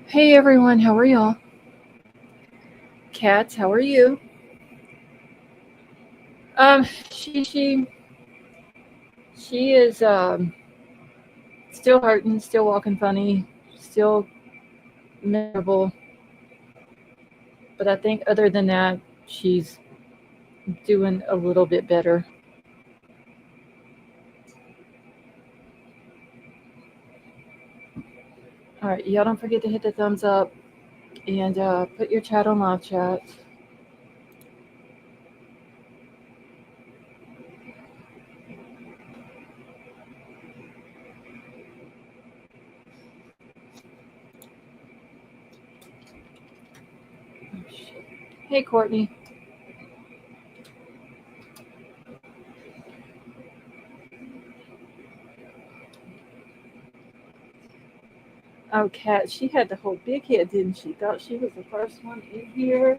Hey everyone, how are y'all? Cats, how are you? She she is still hurting, still walking funny, still miserable. But I think other than that, she's doing a little bit better. All right, y'all don't forget to hit the thumbs up and put your chat on live chat. Hey Courtney. Oh, Cat, she had the whole big head, didn't she? Thought she was the first one in here,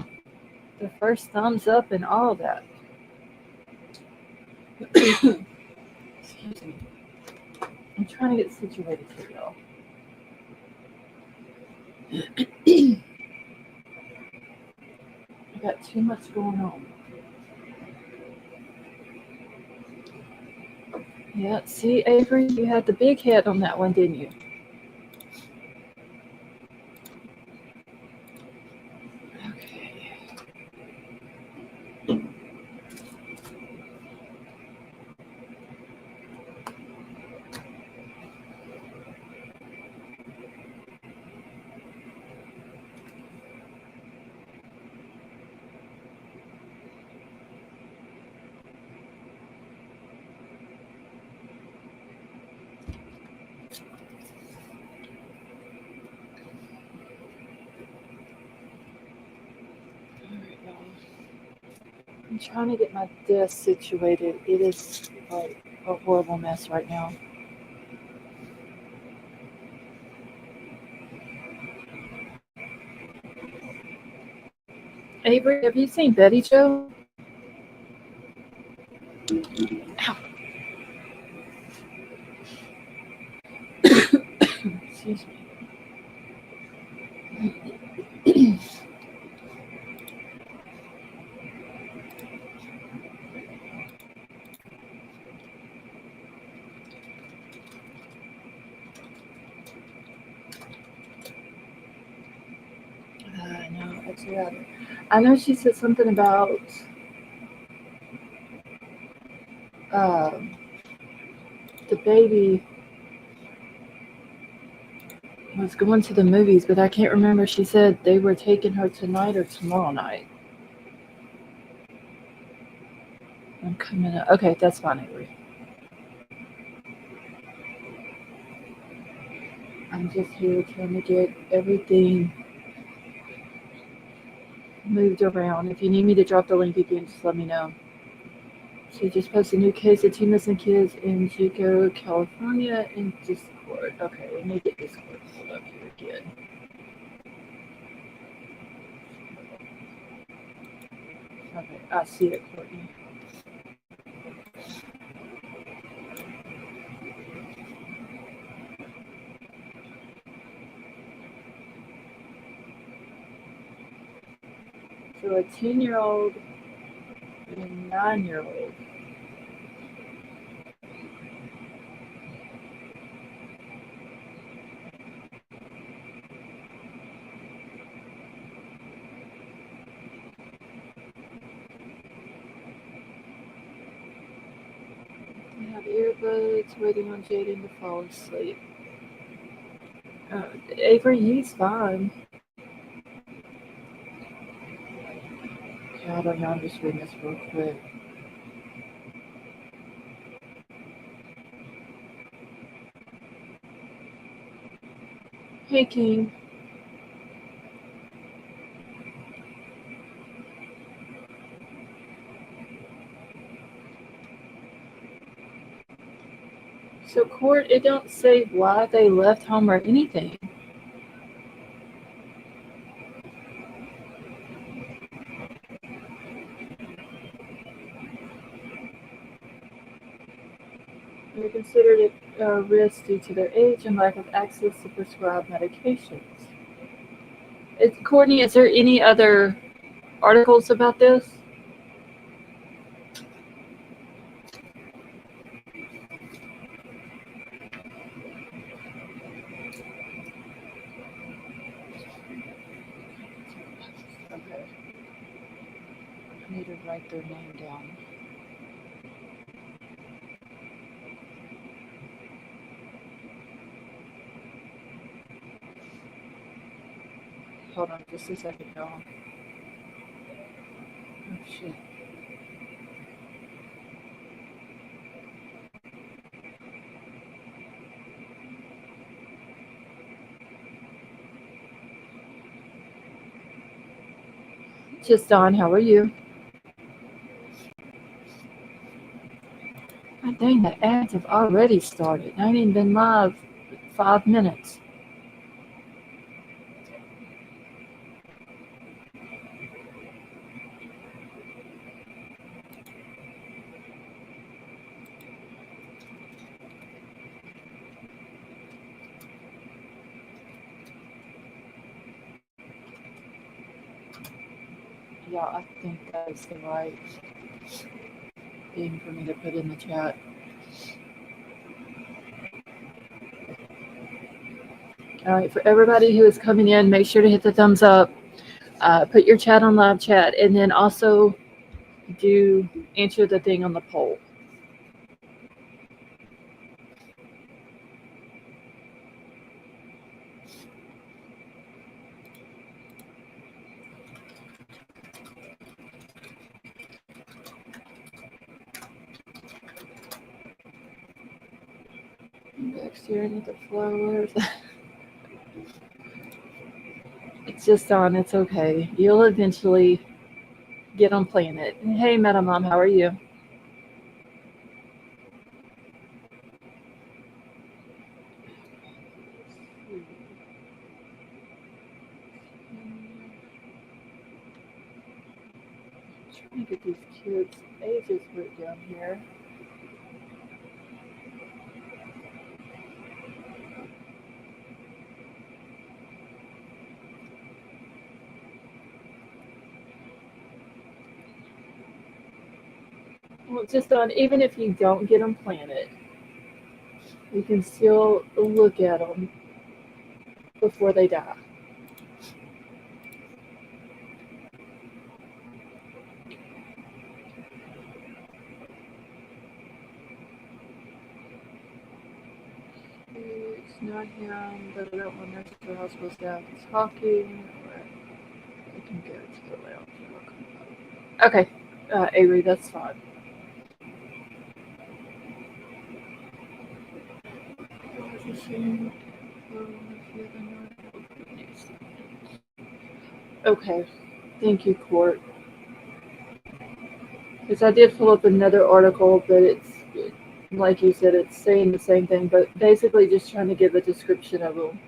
the first thumbs up and all that. Excuse me. I'm trying to get situated here, y'all. I got too much going on. Yeah, see, Avery, you had the big head on that one, didn't you? Okay. All right, y'all. I'm trying to get my desk situated. It is like a horrible mess right now. Avery, have you seen Betty Joe? Ow. Excuse me. No, that's rather. I know she said something about um, the baby was going to the movies, but I can't remember. She said they were taking her tonight or tomorrow night. I'm coming up. Okay, that's fine, Avery. I'm just here trying to get everything moved around. If you need me to drop the link again, just let me know. She just posted a new case of two missing kids in Chico, California in Discord. Okay, let me get Discord pulled up here again. Okay, I see it, Courtney. So a 10-year-old and a 9-year-old have earbuds waiting on Jaden to fall asleep. Uh, Avery, he's fine. God, I know, I'm just reading this real quick. Hey, King. So, Court, it don't say why they left home or anything. They're considered at risk due to their age and lack of access to prescribed medications. Courtney, is there any other articles about this? Okay. I need to write their name down. Hold on just a second, y'all. Oh, shit. Just Don, how are you? God dang, the ads have already started. I ain't even been live 5 minutes. Yeah, I think that's the right thing for me to put in the chat. All right, for everybody who is coming in, make sure to hit the thumbs up. Put your chat on live chat, and then also do answer the thing on the poll. Back staring at the flowers. It's just on. It's okay. You'll eventually get on playing it. Hey, Meta Mom, how are you? Trying to get these kids' ages written down here. Well, just on. Even if you don't get them planted, you can still look at them before they die. It's not him, but I don't want next to the hospital staff talking. I can go to the lounge. Okay, Avery, that's fine. Okay, thank you, Court. Because I did pull up another article, but it's like you said, it's saying the same thing, but basically just trying to give a description of them.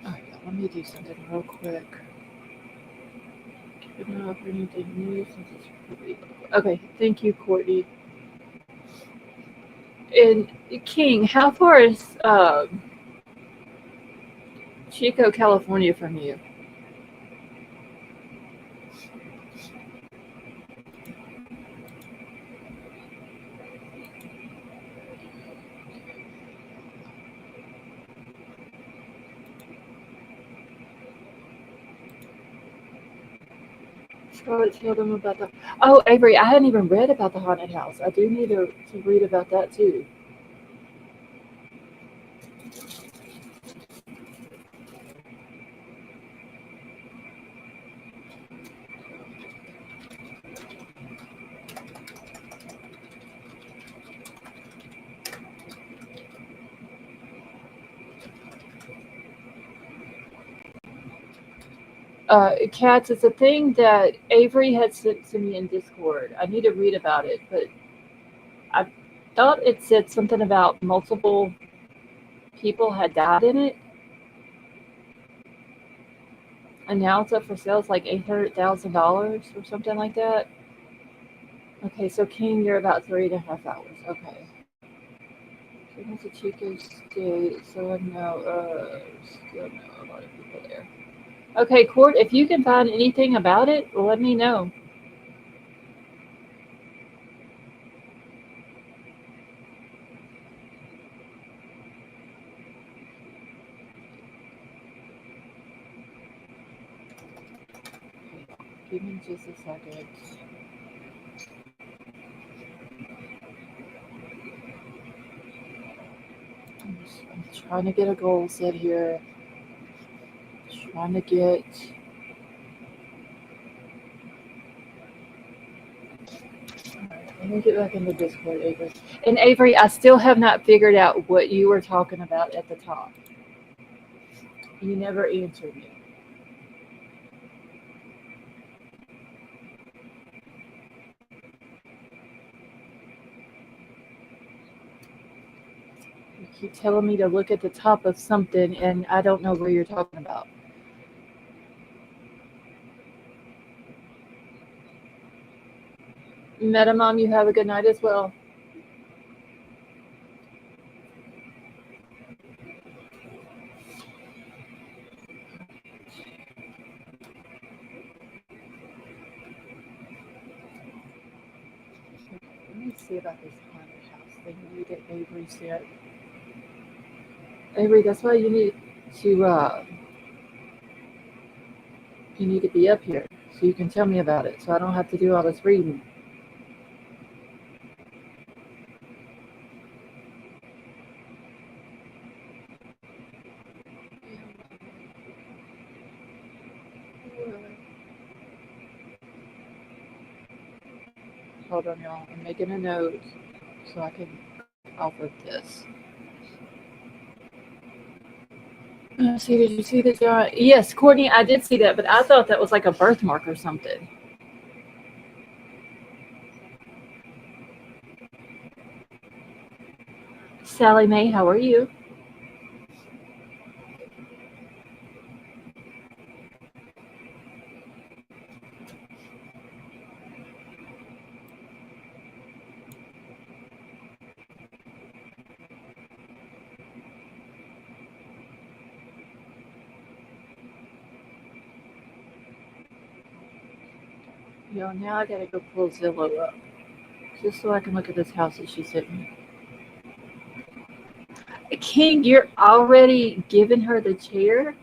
Alright, let me do something real quick. Keeping up anything new since it's pretty. Okay, thank you, Courtney. And King, how far is Chico, California from you? Scarlett told them about the. Oh, Avery, I hadn't even read about the haunted house. I do need to read about that too. Cats, it's a thing that Avery had sent to me in Discord. I need to read about it, but thought it said something about multiple people had died in it, and now it's up for sale. It's like $800,000 or something like that. Okay, so King, you're about 3.5 hours. Okay. So that's a Chico State, so I know, still know a lot of people there. Okay, Court, if you can find anything about it, let me know. Give me just a second. I'm trying to get a goal set here. Trying to get. Alright, let me get back into Discord, Avery. And Avery, I still have not figured out what you were talking about at the top. You never answered me. You keep telling me to look at the top of something, and I don't know what you're talking about. Metamom, you have a good night as well. Let me see about this haunted house thing that Avery said. Avery, that's why to you need to be up here so you can tell me about it, so I don't have to do all this reading. Hold on, y'all. I'm making a note so I can off of this. See, did you see the giant? Yes, Courtney, I did see that, but I thought that was like a birthmark or something. Sally Mae, how are you? Yo, now I gotta go pull Zillow up just so I can look at this house that she sent me. King, you're already giving her the chair?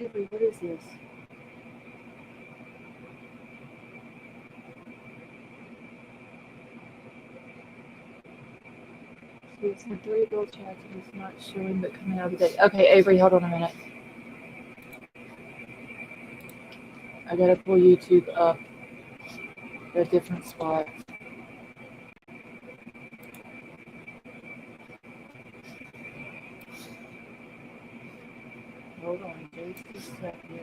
Avery, what is this? So it's in three gold chats and it's not showing but coming out of the day. Okay, Avery, hold on a minute. I gotta pull YouTube up at a different spot. Hold on just a second.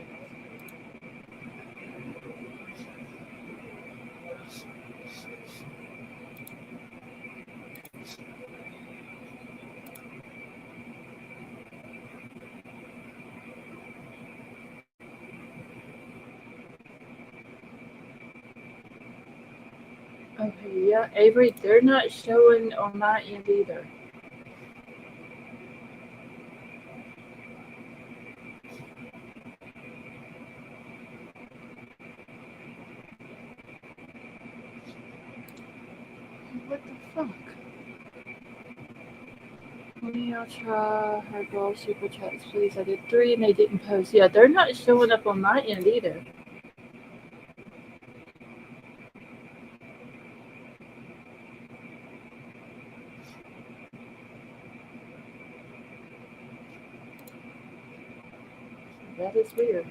Okay, yeah, Avery, they're not showing on my end either. What the fuck? Maybe I'll try Hardball Super Chats, please. I did three and they didn't post. Yeah, they're not showing up on my end either. That is weird.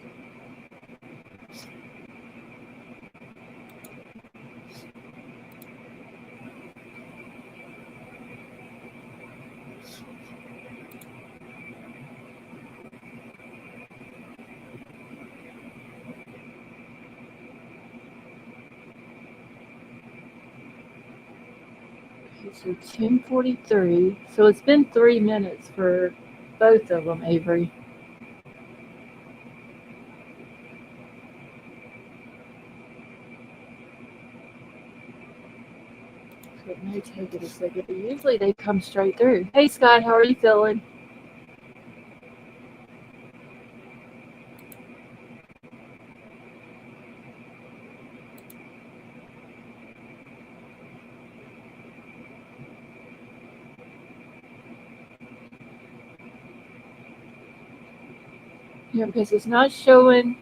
Okay, so 10:43. So it's been 3 minutes for both of them, Avery. So it may take it a second, but usually they come straight through. Hey Scott, how are you feeling? Yeah, because it's not showing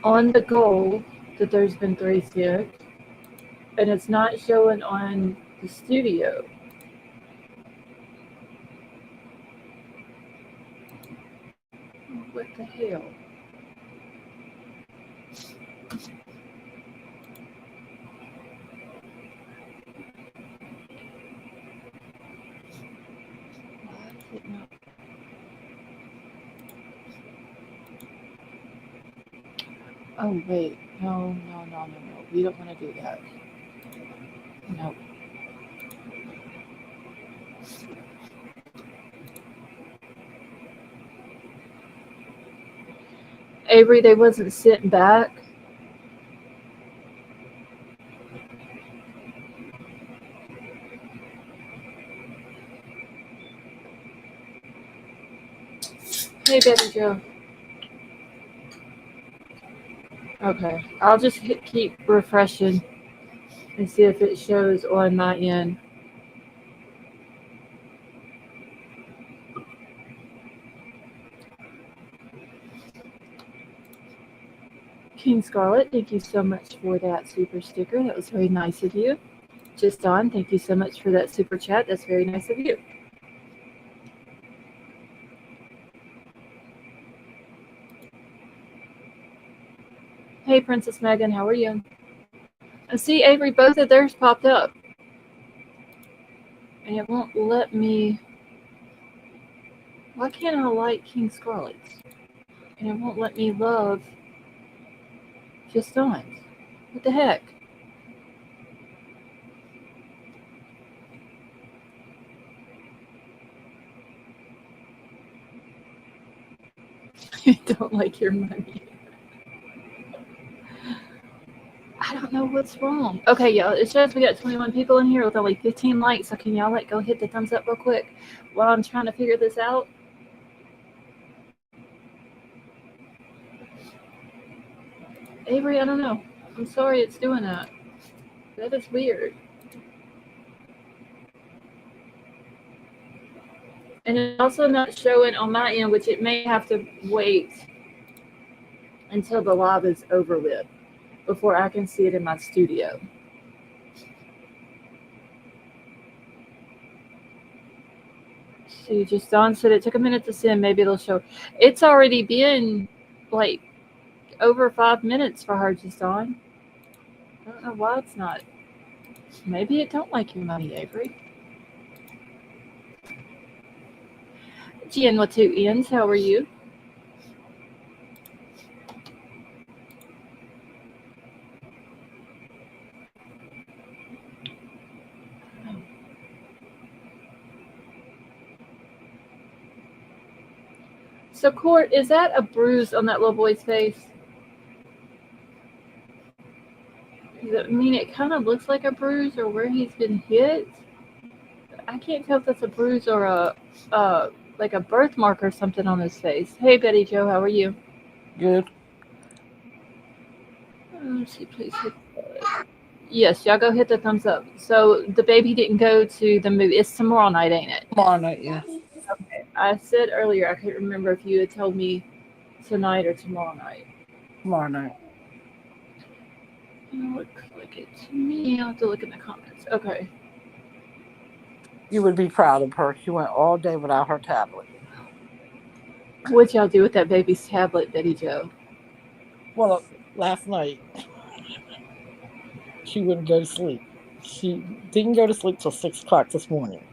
on the goal that there's been 3 sent, and it's not showing on the studio. What the hell? Why is it not? Oh wait, no. We don't want to do that. No. Avery, they wasn't sent back. Hey, Betty Joe. Okay, I'll just keep refreshing and see if it shows on my end. King Scarlet, thank you so much for that super sticker. That was very nice of you. Just Don, thank you so much for that super chat. That's very nice of you. Hey, Princess Megan, how are you? See, Avery, both of theirs popped up. And it won't let me. Why can't I like King Scarlet's? And it won't let me love Just Don's. What the heck? I don't like your money. I don't know what's wrong. Okay, y'all, it shows we got 21 people in here with only 15 likes, so can y'all go hit the thumbs up real quick while I'm trying to figure this out? Avery, I don't know. I'm sorry it's doing that. That is weird. And it's also not showing on my end, which it may have to wait until the live is over with before I can see it in my studio. See, just Don said it took a minute to send. Maybe it'll show. It's already been like over 5 minutes for her, just Don. I don't know why it's not. Maybe it don't like your money, Avery. Jen with 2 N's, how are you? So, Court, is that a bruise on that little boy's face? I mean, it kind of looks like a bruise or where he's been hit. I can't tell if that's a bruise or like a birthmark or something on his face. Hey, Betty Joe, how are you? Good. Let's see, please hit. Yes, y'all go hit the thumbs up. So the baby didn't go to the movie. It's tomorrow night, ain't it? Tomorrow night, yes. Okay. I said earlier I couldn't remember if you had told me tonight or tomorrow night. Tomorrow night. It looks like it to me. I'll have to look in the comments. Okay. You would be proud of her. She went all day without her tablet. What'd y'all do with that baby's tablet, Betty Joe? Well, last night she wouldn't go to sleep. She didn't go to sleep till 6 o'clock this morning.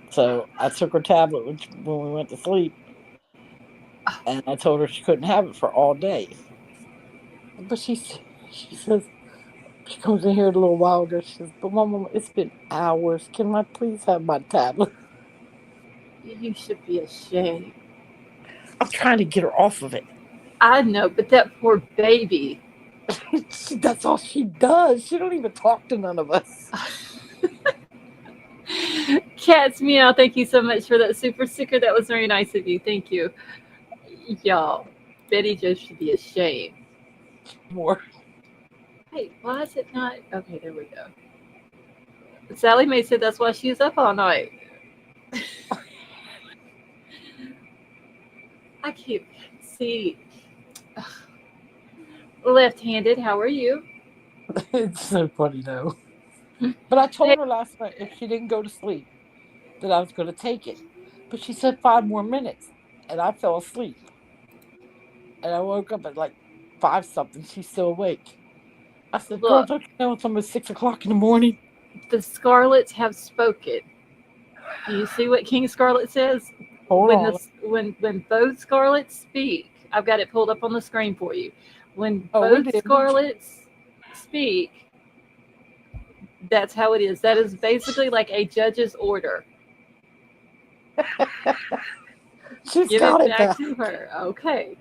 So I took her tablet when we went to sleep, and I told her she couldn't have it for all day. But she says she comes in here a little while ago. She says, "But Mama, it's been hours. Can I please have my tablet?" You should be ashamed. I'm trying to get her off of it. I know, but that poor baby. That's all she does. She don't even talk to none of us. Cat's meow. Thank you so much for that super sticker. That was very nice of you. Thank you, y'all. Betty Joe should be ashamed. More. Hey, why is it not? Okay, there we go. Sally Mae said that's why she's up all night. I can't see. Left-handed, how are you? It's so funny though. But I told her last night if she didn't go to sleep that I was going to take it. But she said 5 more minutes, and I fell asleep. And I woke up at like 5 something. She's still awake. I said, "Girl, Look, don't you know it's almost 6 o'clock in the morning?" the Scarlets have spoken. Do you see what King Scarlet says? Hold When on. when both Scarlets speak, I've got it pulled up on the screen for you. When Oh, we both did. Scarlets speak, that's how it is. That is basically like a judge's order. She's Give got it it back back. to her. Okay.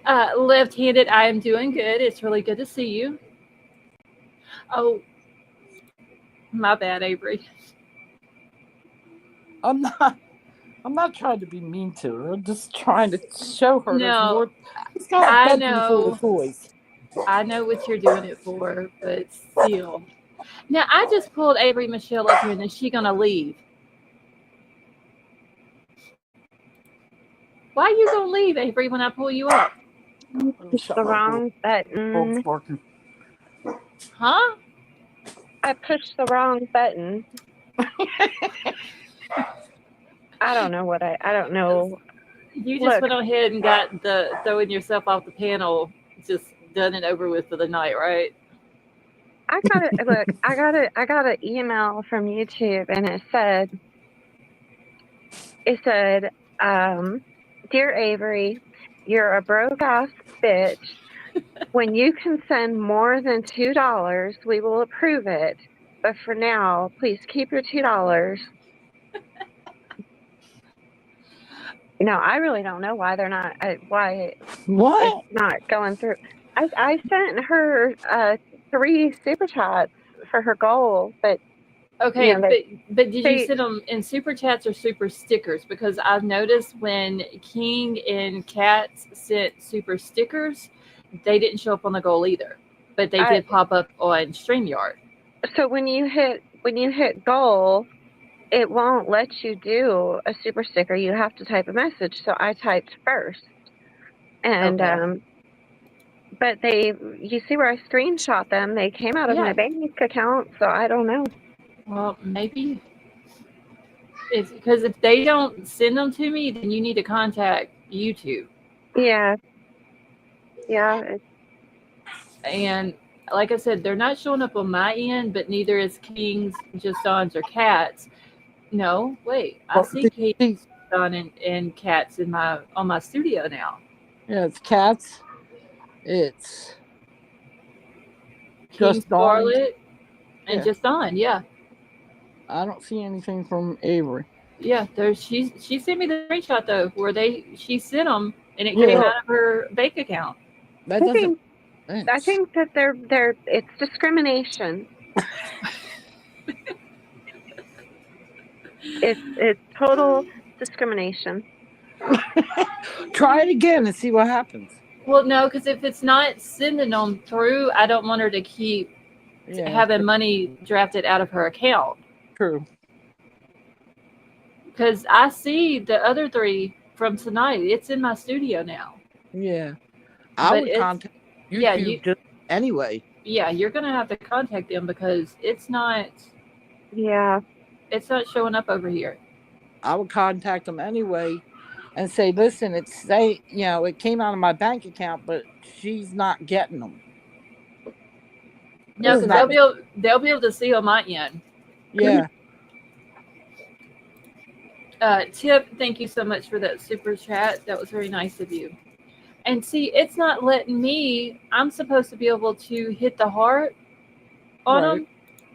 Left-handed, I am doing good. It's really good to see you. Oh, my bad, Avery. I'm not. I'm not trying to be mean to her. I'm just trying to show her there's No, more. She's got a I bedroom full know. of toys. I know what you're doing it for, but still. Now, I just pulled Avery Michelle up here, and is she going to leave? Why are you going to leave, Avery, when I pull you up? Let me Pushed shut the my door. wrong Dog's button. barking. Huh? I pushed the wrong button. I don't know what I don't know. You just Look, went ahead and got the throwing yourself off the panel, just done and over with for the night, right? I got an email from YouTube and it said, Dear Avery, you're a broke ass bitch. When you can send more than $2, we will approve it. But for now, please keep your $2. I really don't know why they're not why it's What? not going through. I sent her 3 super chats for her goal, but Okay, you know but did you they send them in super chats or super stickers? Because I've noticed when King and Cats sent super stickers, they didn't show up on the goal either, but they I did pop up on Streamyard. so when you hit goal, it won't let you do a super sticker. You have to type a message. So I typed first, and Okay. but you see where I screenshot them? They came out of my Yeah. bank account, so I don't know. Well, maybe it's because if they don't send them to me, then you need to contact YouTube. Yeah, yeah. And like I said, they're not showing up on my end, but neither is Kings, Justons, or Cats. No, wait, I Well, see Kings, see, Juston, and Cats in my on my studio now. yeah, it's cats. It's King just Dawn and Scarlet and yeah. Juston, yeah. I don't see anything from Avery. Yeah, there's she sent me the screenshot though, where she sent them and it came Yeah, Well, out of her bank account. that I doesn't think make I sense. think that it's discrimination. It's total discrimination. Try it again and see what happens. Well, no, because if it's not sending them through, I don't want her to keep Yeah, having money drafted out of her account. true. Because I see the other three from tonight. It's in my studio now. Yeah, I But would contact yeah, you YouTube just anyway. yeah, you're gonna have to contact them because Yeah. it's not showing up over here. I would contact them anyway and say, listen, it came out of my bank account, but she's not getting them. No, It's because not, they'll be able to see on my end. yeah. Tip, thank you so much for that super chat. That was very nice of you. And see, it's not letting me. I'm supposed to be able to hit the heart on Right. them,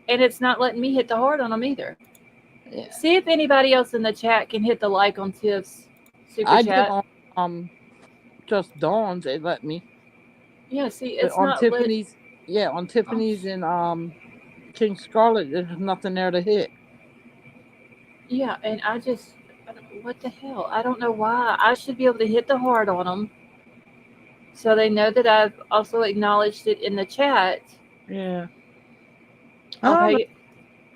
and it's not letting me hit the heart on them either. Yeah. See if anybody else in the chat can hit the like on Tiff's super I did chat. on just Dawn's, it let me. Yeah, see, But it's on not Tiffany's, on Tiffany's and King Scarlet, there's nothing there to hit. Yeah, and what the hell? I don't know why. I should be able to hit the heart on them, so they know that I've also acknowledged it in the chat. Yeah. I don't know. Okay.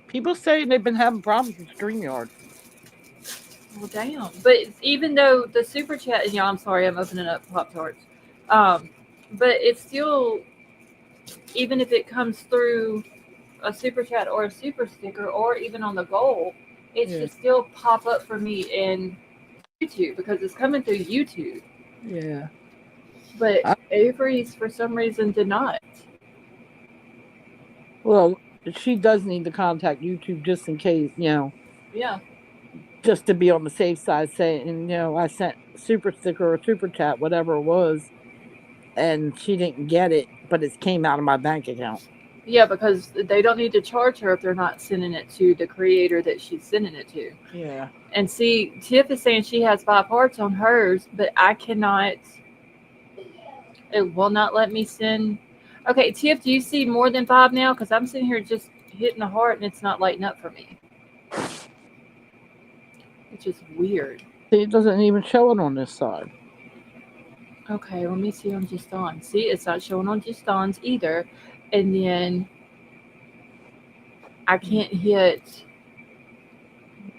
People say they've been having problems with StreamYard. Well, damn. But even though the super chat, I'm sorry, I'm opening up Pop Tarts. But it's still, even if it comes through a super chat or a super sticker or even on the goal, it should still pop up for me in YouTube because it's coming through YouTube. Yeah. But Avery's, for some reason, did not. Well, she does need to contact YouTube just in case, Yeah. just to be on the safe side, saying, I sent super sticker or super chat, whatever it was, and she didn't get it, but it came out of my bank account. Yeah, because they don't need to charge her if they're not sending it to the creator that she's sending it to. Yeah. And see, Tiff is saying she has 5 hearts on hers, but I cannot. It will not let me send. Okay, Tiff, do you see more than 5 now? Because I'm sitting here just hitting the heart and it's not lighting up for me. Which is weird. See, it doesn't even show it on this side. Okay, let me see on Just On. See, it's not showing on Just On's either. And then I can't hit.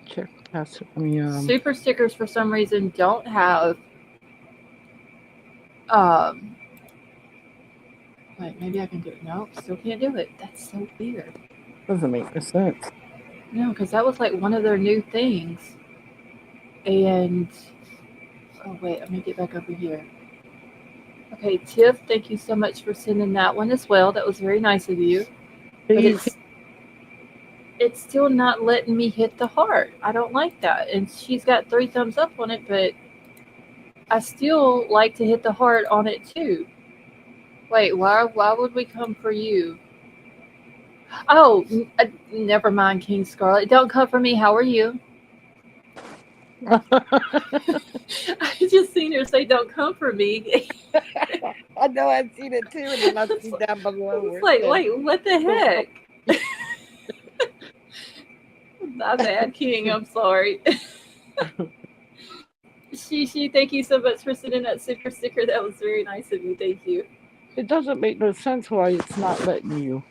Check. Super stickers for some reason don't have. Wait, maybe I can do it. Nope, still can't do it. That's so weird. Doesn't make no sense. No, because that was like one of their new things. And oh wait, let me get back over here. Okay, Tiff, thank you so much for sending that one as well. That was very nice of you. But it's still not letting me hit the heart. I don't like that. And she's got 3 thumbs up on it, but I still like to hit the heart on it too. Wait, why would we come for you? Oh, never mind, King Scarlet. Don't come for me. How are you? I just seen her say, "Don't come for me." I know, I've seen it too, and then I see down below. It's like, wait, what the heck? My bad, King. I'm sorry. She, thank you so much for sending that super sticker. That was very nice of you. Thank you. It doesn't make no sense why it's not letting you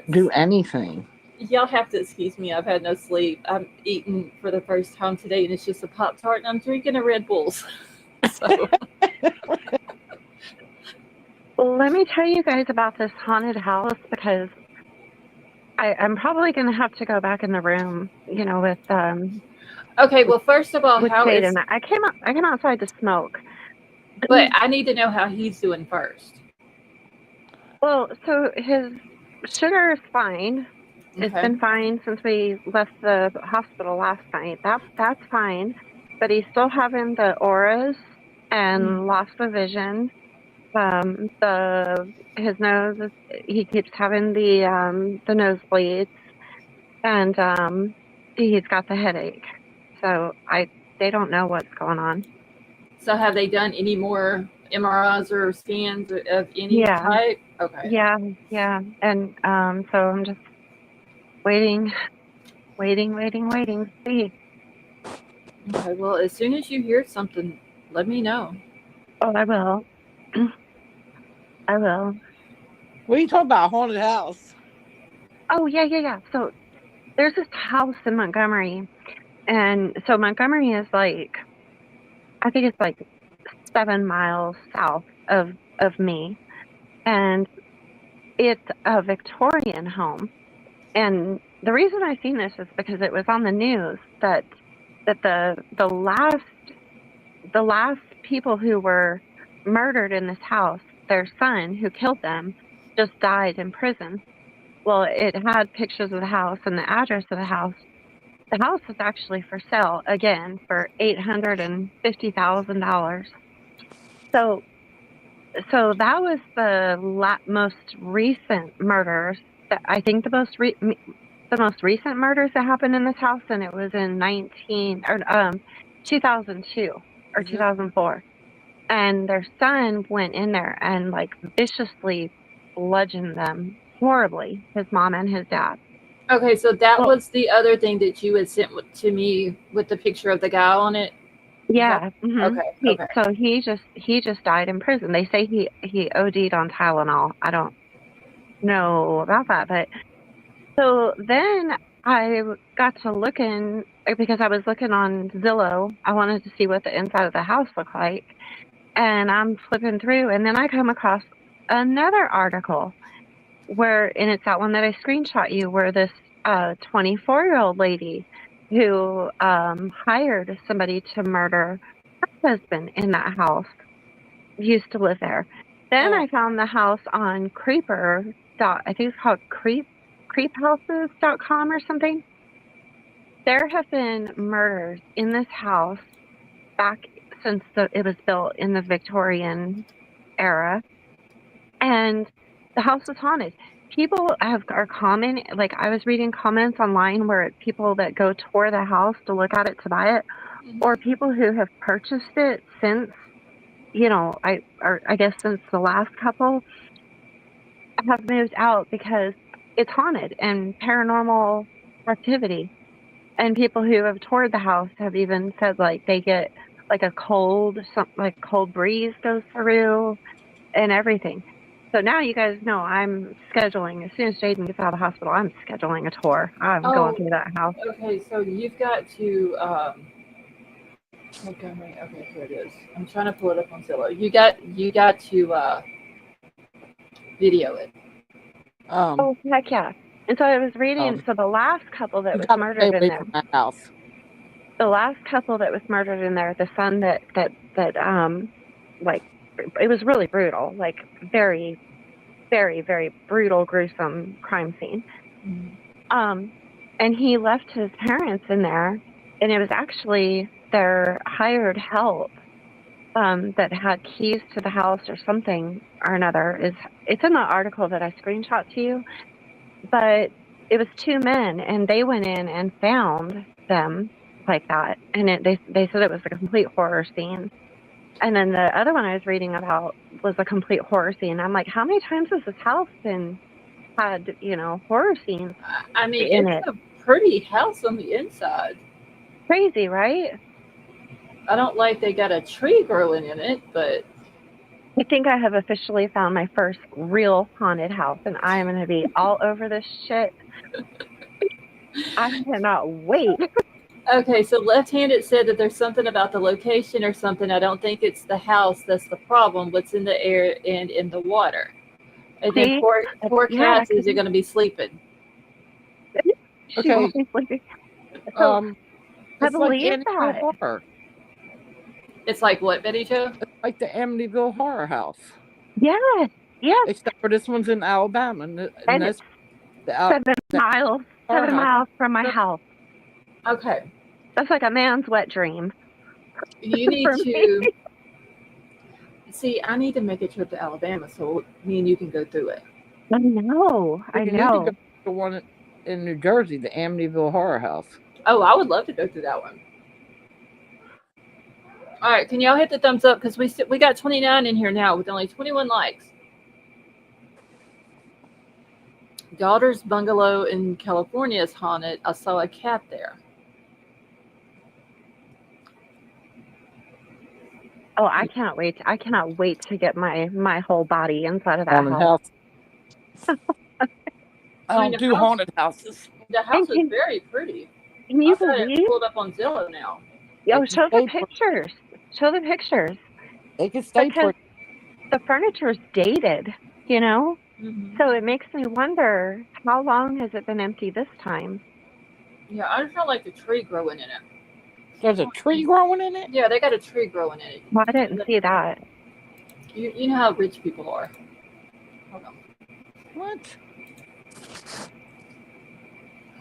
do anything. Y'all have to excuse me. I've had no sleep. I'm eating for the first time today, and it's just a Pop-Tart, and I'm drinking a Red Bull. So. Well, let me tell you guys about this haunted house because I'm probably going to have to go back in the room, with Okay, well, first of all, how is... I came outside to smoke. But I need to know how he's doing first. Well, so his sugar is fine. Okay. It's been fine since we left the hospital last night. That's fine. But he's still having the auras and loss of vision. His nose he keeps having the nosebleeds, and he's got the headache. So they don't know what's going on. So have they done any more MRIs or scans of any type? Okay. Yeah. And so I'm just waiting. See. Okay, well, as soon as you hear something, let me know. Oh, I will. I will. What are you talking about? Haunted house? Oh, yeah. So there's this house in Montgomery. And so Montgomery is I think it's 7 miles south of me. And it's a Victorian home. And the reason I seen this is because it was on the news that the last people who were murdered in this house, their son who killed them, just died in prison. Well, it had pictures of the house and the address of the house. The house is actually for sale again for $850,000. So, so that was the most recent murders. I think the most recent murders that happened in this house, and it was in 2002 or 2004. And their son went in there and like viciously bludgeoned them horribly, his mom and his dad. Okay, so that Well- was the other thing that you had sent to me with the picture of the guy on it. Yeah. Mhm. Okay, He- okay. So he just died in prison. They say he OD'd on Tylenol. I don't know about that, but so then I got to looking because I was looking on Zillow. I wanted to see what the inside of the house looked like, and I'm flipping through, and then I come across another article and it's that one that I screenshot you, where this 24-year-old lady who hired somebody to murder her husband in that house used to live there. Then I found the house on Creeper. I think it's called creephouses.com or something. There have been murders in this house back since it was built in the Victorian era, and the house is haunted. People are common. Like I was reading comments online where people that go tour the house to look at it to buy it, or people who have purchased it since, I guess since the last couple have moved out because it's haunted and paranormal activity. And people who have toured the house have even said like they get like a cold breeze goes through and everything. So now you guys know I'm scheduling, as soon as Jaden gets out of the hospital, I'm scheduling a tour. I'm going through that house. Okay, so you've got to Montgomery. Okay, here it is. I'm trying to pull it up on Zillow. You got to video it. Oh, heck yeah. And so I was reading, so the last couple that was murdered in there. My house. The last couple that was murdered in there, the son that like, it was really brutal, like very, very, very brutal, gruesome crime scene. And he left his parents in there, and it was actually their hired help that had keys to the house or something or another. It's in the article that I screenshot to you, but it was two men, and they went in and found them like that, and they said it was a complete horror scene. And then the other one I was reading about was a complete horror scene. I'm like, how many times has this house had horror scenes? I mean, it's a pretty house on the inside. Crazy, right? I don't like they got a tree growing in it, but I think I have officially found my first real haunted house, and I am going to be all over this shit. I cannot wait. Okay, so left-handed said that there's something about the location or something. I don't think it's the house that's the problem. What's in the air and in the water. And then poor cats is going to be sleeping. She won't be sleeping. So, I believe that. Horror. It's like what, Betty Jo? It's like the Amityville Horror House. Yes. Except for this one's in Alabama. And it's 7 miles from my house. Okay. That's like a man's wet dream. You need to see. I need to make a trip to Alabama so me and you can go through it. I know. You need to go to the one in New Jersey, the Amityville Horror House. Oh, I would love to go through that one. All right, can y'all hit the thumbs up because we got 29 in here now with only 21 likes. Daughter's bungalow in California is haunted. I saw a cat there. Oh, I cannot wait. I cannot wait to get my whole body inside of that house. I don't do haunted houses. The house is very pretty. Can you believe? It's pulled up on Zillow now. Yo, show the pictures. Show the pictures. They can stay because the furniture's dated, Hmm. So it makes me wonder, how long has it been empty this time? Yeah, I just don't like the tree growing in it. There's a tree growing in it? Yeah, they got a tree growing in it. Well, I didn't see that. You know how rich people are. Hold on. What?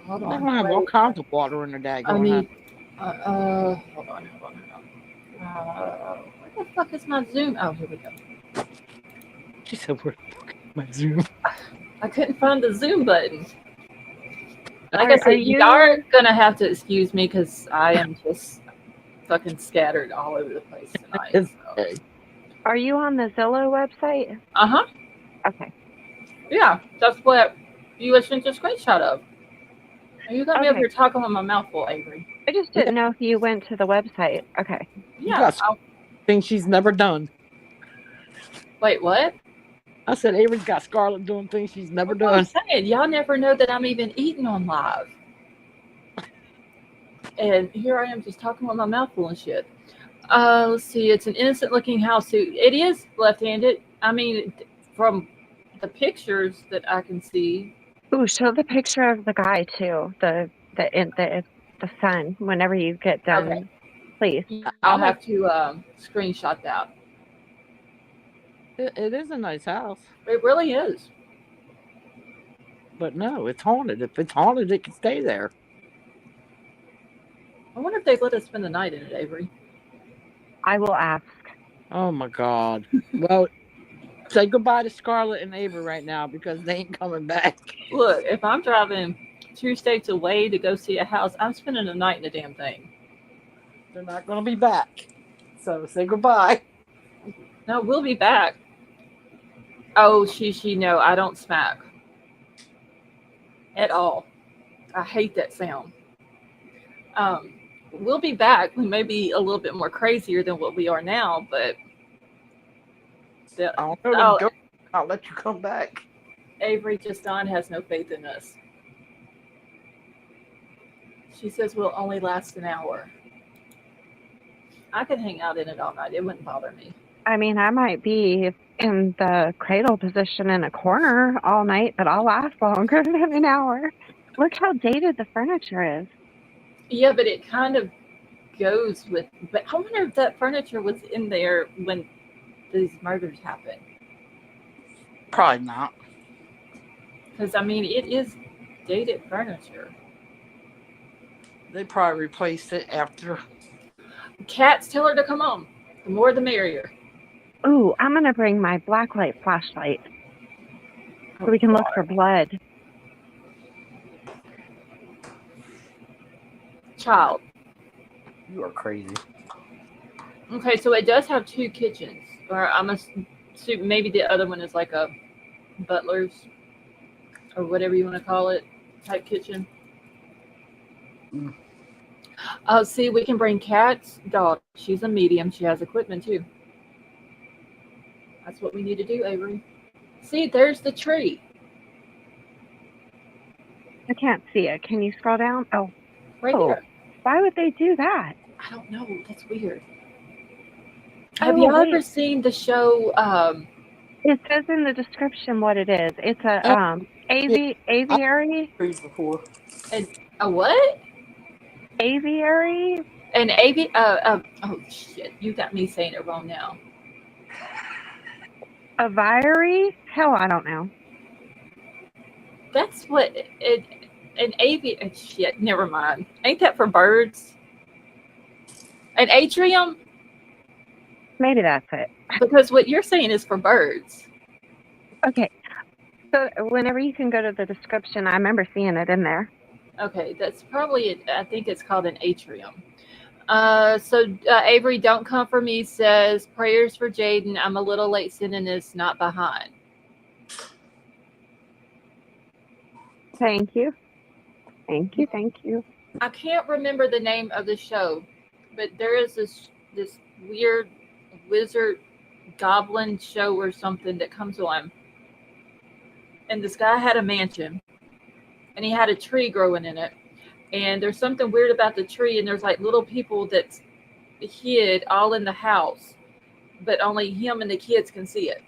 Hold They're on. gonna have all Wait. kinds of water in their I daggone house. need. Hold on. Where the fuck is my Zoom? Oh, here we go. She said, "Where the fuck is my Zoom?" I couldn't find the Zoom button. Like I Are said, you you are gonna have to excuse me because I am just fucking scattered all over the place tonight. It's So. okay. are you on the Zillow website? Uh-huh. Okay. Yeah, that's what you sent a screenshot of. And you got me over Okay. here talking with my mouth full, Avery. I just didn't know if you went to the website. Okay. You Yeah. got things she's never done. Wait, what? I said Avery's got Scarlett doing things she's never That's what I'm done. saying. Y'all never know that I'm even eating on live. And here I am just talking with my mouth full and shit. Let's see. It's an innocent looking house. It is left-handed. I mean, from the pictures that I can see. Ooh, show the picture of the guy too. The son. Whenever you get done, Okay. please. I'll have to screenshot that. It is a nice house, It really is. but no, it's haunted. If it's haunted, it can stay there. I wonder if they let us spend the night in it, Avery. I will ask. Oh my God. Well, say goodbye to Scarlett and Avery right now because they ain't coming back. Look, if I'm driving 2 states away to go see a house, I'm spending the night in the damn thing. They're not going to be back. So say goodbye. No, we'll be back. Oh, no, I don't smack. At all. I hate that sound. We'll be back. We may be a little bit more crazier than what we are now, but I don't know. Them I'll let you come back. Avery Justin has no faith in us. She says we'll only last an hour. I could hang out in it all night. It wouldn't bother me. I mean, I might be in the cradle position in a corner all night, but I'll last longer than an hour. Look how dated the furniture is. Yeah, but it kind of goes with. But I wonder if that furniture was in there when these murders happened. Probably not. Because, I mean, it is dated furniture. They probably replaced it after. Cats, tell her to come on. The more the merrier. Ooh, I'm going to bring my blacklight flashlight so we can look for blood. Child. You are crazy. Okay, so it does have 2 kitchens. Or I'm assuming maybe the other one is like a butler's or whatever you want to call it type kitchen. See, we can bring Cat's dog. She's a medium. She has equipment too. That's what we need to do, Avery. See, there's the tree. I can't see it. Can you scroll down? Oh, Right there. Why would they do that? I don't know. That's weird. Have y'all ever seen the show? It says in the description what it is. It's a aviary. Before. A what? Aviary? An avi. Oh shit! You got me saying it wrong now. Aviary? Hell, I don't know. That's what it. An aviary. Shit. Never mind. Ain't that for birds? An atrium? Maybe that's it. Because what you're saying is for birds. Okay. So whenever you can go to the description, I remember seeing it in there. Okay, that's probably it. I think it's called an atrium. Avery, don't come for me, says prayers for Jaden. I'm a little late sending this, not behind. Thank you. Thank you. Thank you. I can't remember the name of the show, but there is this weird wizard goblin show or something that comes on. And this guy had a mansion and he had a tree growing in it. And there's something weird about the tree, and there's like little people that's hid all in the house, but only him and the kids can see it,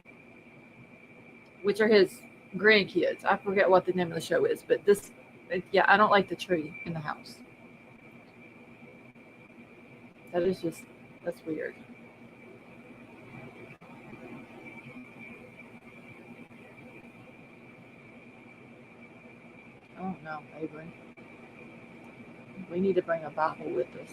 which are his grandkids. I forget what the name of the show is, but yeah, I don't like the tree in the house. That's weird. Oh no, Avery. We need to bring a Bible with us.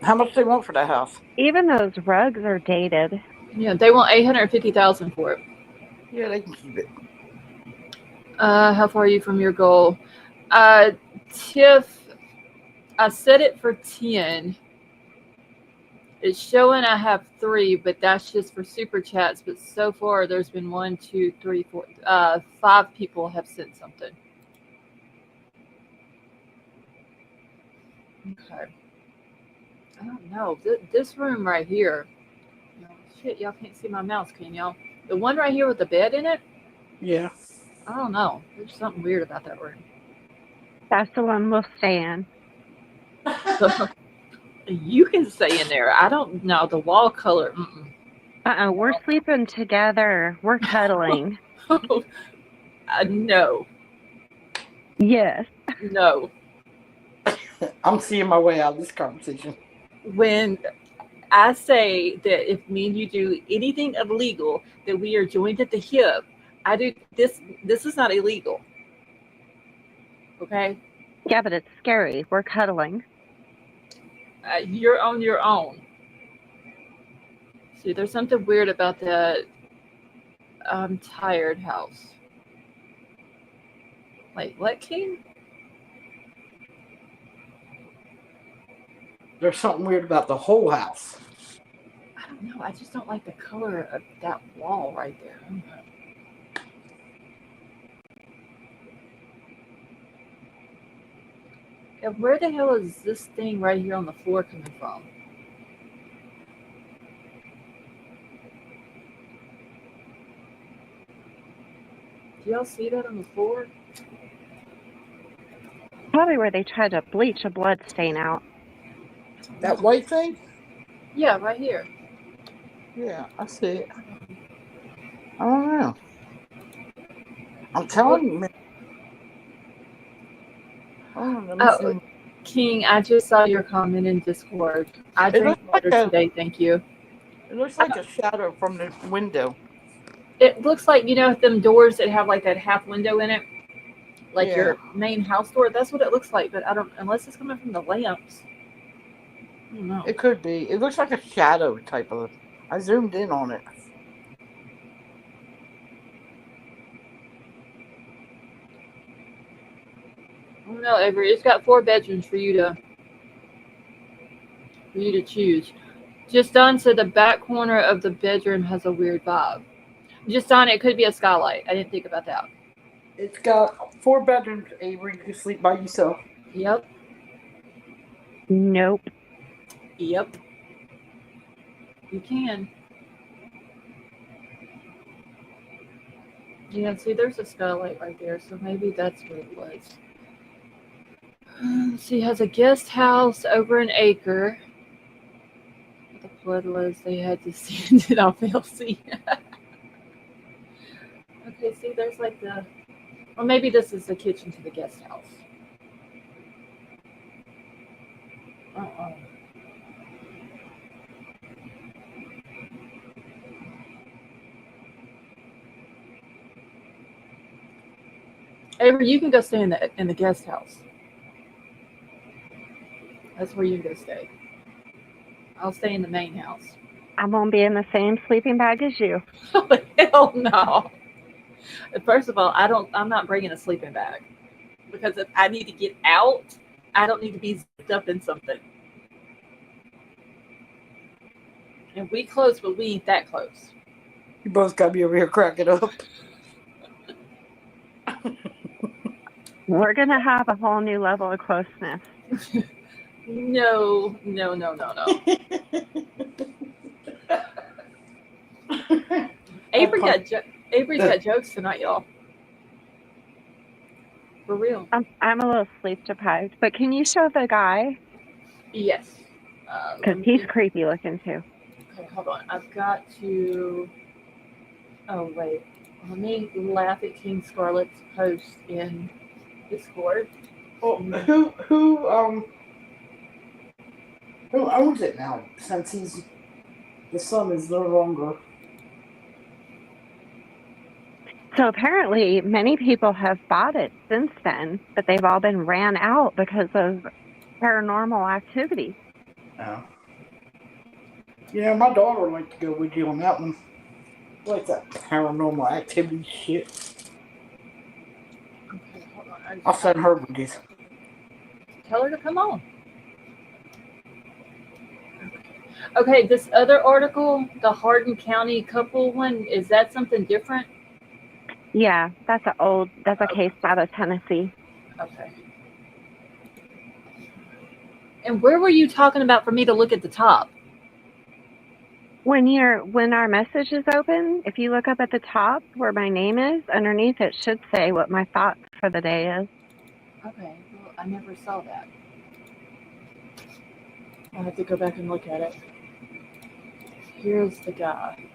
How much they want for that house? Even those rugs are dated. Yeah, they want 850,000 for it. Yeah, they can keep it. How far are you from your goal? Tiff, I set it for 10. It's showing I have 3, but that's just for super chats. But so far, there's been 1, 2, 3, 4, 5 people have sent something. Okay. I don't know. This room right here. Oh, shit, y'all can't see my mouse, can y'all? The one right here with the bed in it? Yeah. I don't know. There's something weird about that room. That's the one we'll stay in. You can stay in there. I don't know. The wall color. Mm-mm. We're sleeping together. We're cuddling. No. Yes. No. I'm seeing my way out of this conversation. When I say that if me and you do anything illegal, that we are joined at the hip, I do this. This is not illegal. Okay? Yeah, but it's scary. We're cuddling. You're on your own. See, there's something weird about that I'm tired house. Like, what, King? There's something weird about the whole house. I don't know. I just don't like the color of that wall right there. I don't know. And where the hell is this thing right here on the floor coming from? Do y'all see that on the floor? Probably where they tried to bleach a blood stain out. That white thing? Yeah, right here. Yeah, I see it. I don't know. I'm telling you, man. Oh, King, I just saw your comment in Discord. I drank water today, thank you. It looks like a shadow from the window. It looks like, them doors that have like that half window in it, like your main house door. That's what it looks like, but I don't, unless it's coming from the lamps. I don't know. It could be. It looks like a shadow type of. I zoomed in on it. I don't know, Avery. It's got 4 bedrooms for you to choose. Just on said the back corner of the bedroom has a weird vibe. Just on it could be a skylight. I didn't think about that. It's got 4 bedrooms, Avery. You can sleep by yourself. Yep. Nope. Yep. You can. Yeah, see, there's a skylight right there, so maybe that's what it was. Let's see, it has a guest house over an acre. The flood was, they had to send it off LC. Okay, see, there's like or maybe this is the kitchen to the guest house. Uh-oh. Avery, you can go stay in the guest house. That's where you can go stay. I'll stay in the main house. I'm gonna be in the same sleeping bag as you. Oh, hell no. First of all, I'm not bringing a sleeping bag. Because if I need to get out, I don't need to be zipped up in something. And we close, but we ain't that close. You both got me over here cracking up. We're gonna have a whole new level of closeness. No. Avery's got jokes tonight, y'all. For real. I'm a little sleep deprived, but can you show the guy? Yes. Because he's creepy looking too. Okay, hold on. I've got to. Oh wait, let me laugh at King Scarlet's post in Discord. Well, who owns it now? Since the son is no longer. So apparently, many people have bought it since then, but they've all been ran out because of paranormal activity. Yeah. Yeah, my daughter liked to go with you on that one. Like that paranormal activity shit. Okay, hold on. I'll send her with these. Tell her to come on. Okay, this other article, the Hardin County couple one, is that something different? Yeah, that's a case out of Tennessee. Okay. And where were you talking about for me to look at the top? When our message is open, if you look up at the top where my name is, underneath it should say what my thoughts for the day is. Okay, well, I never saw that. I'll have to go back and look at it. Here's the guy.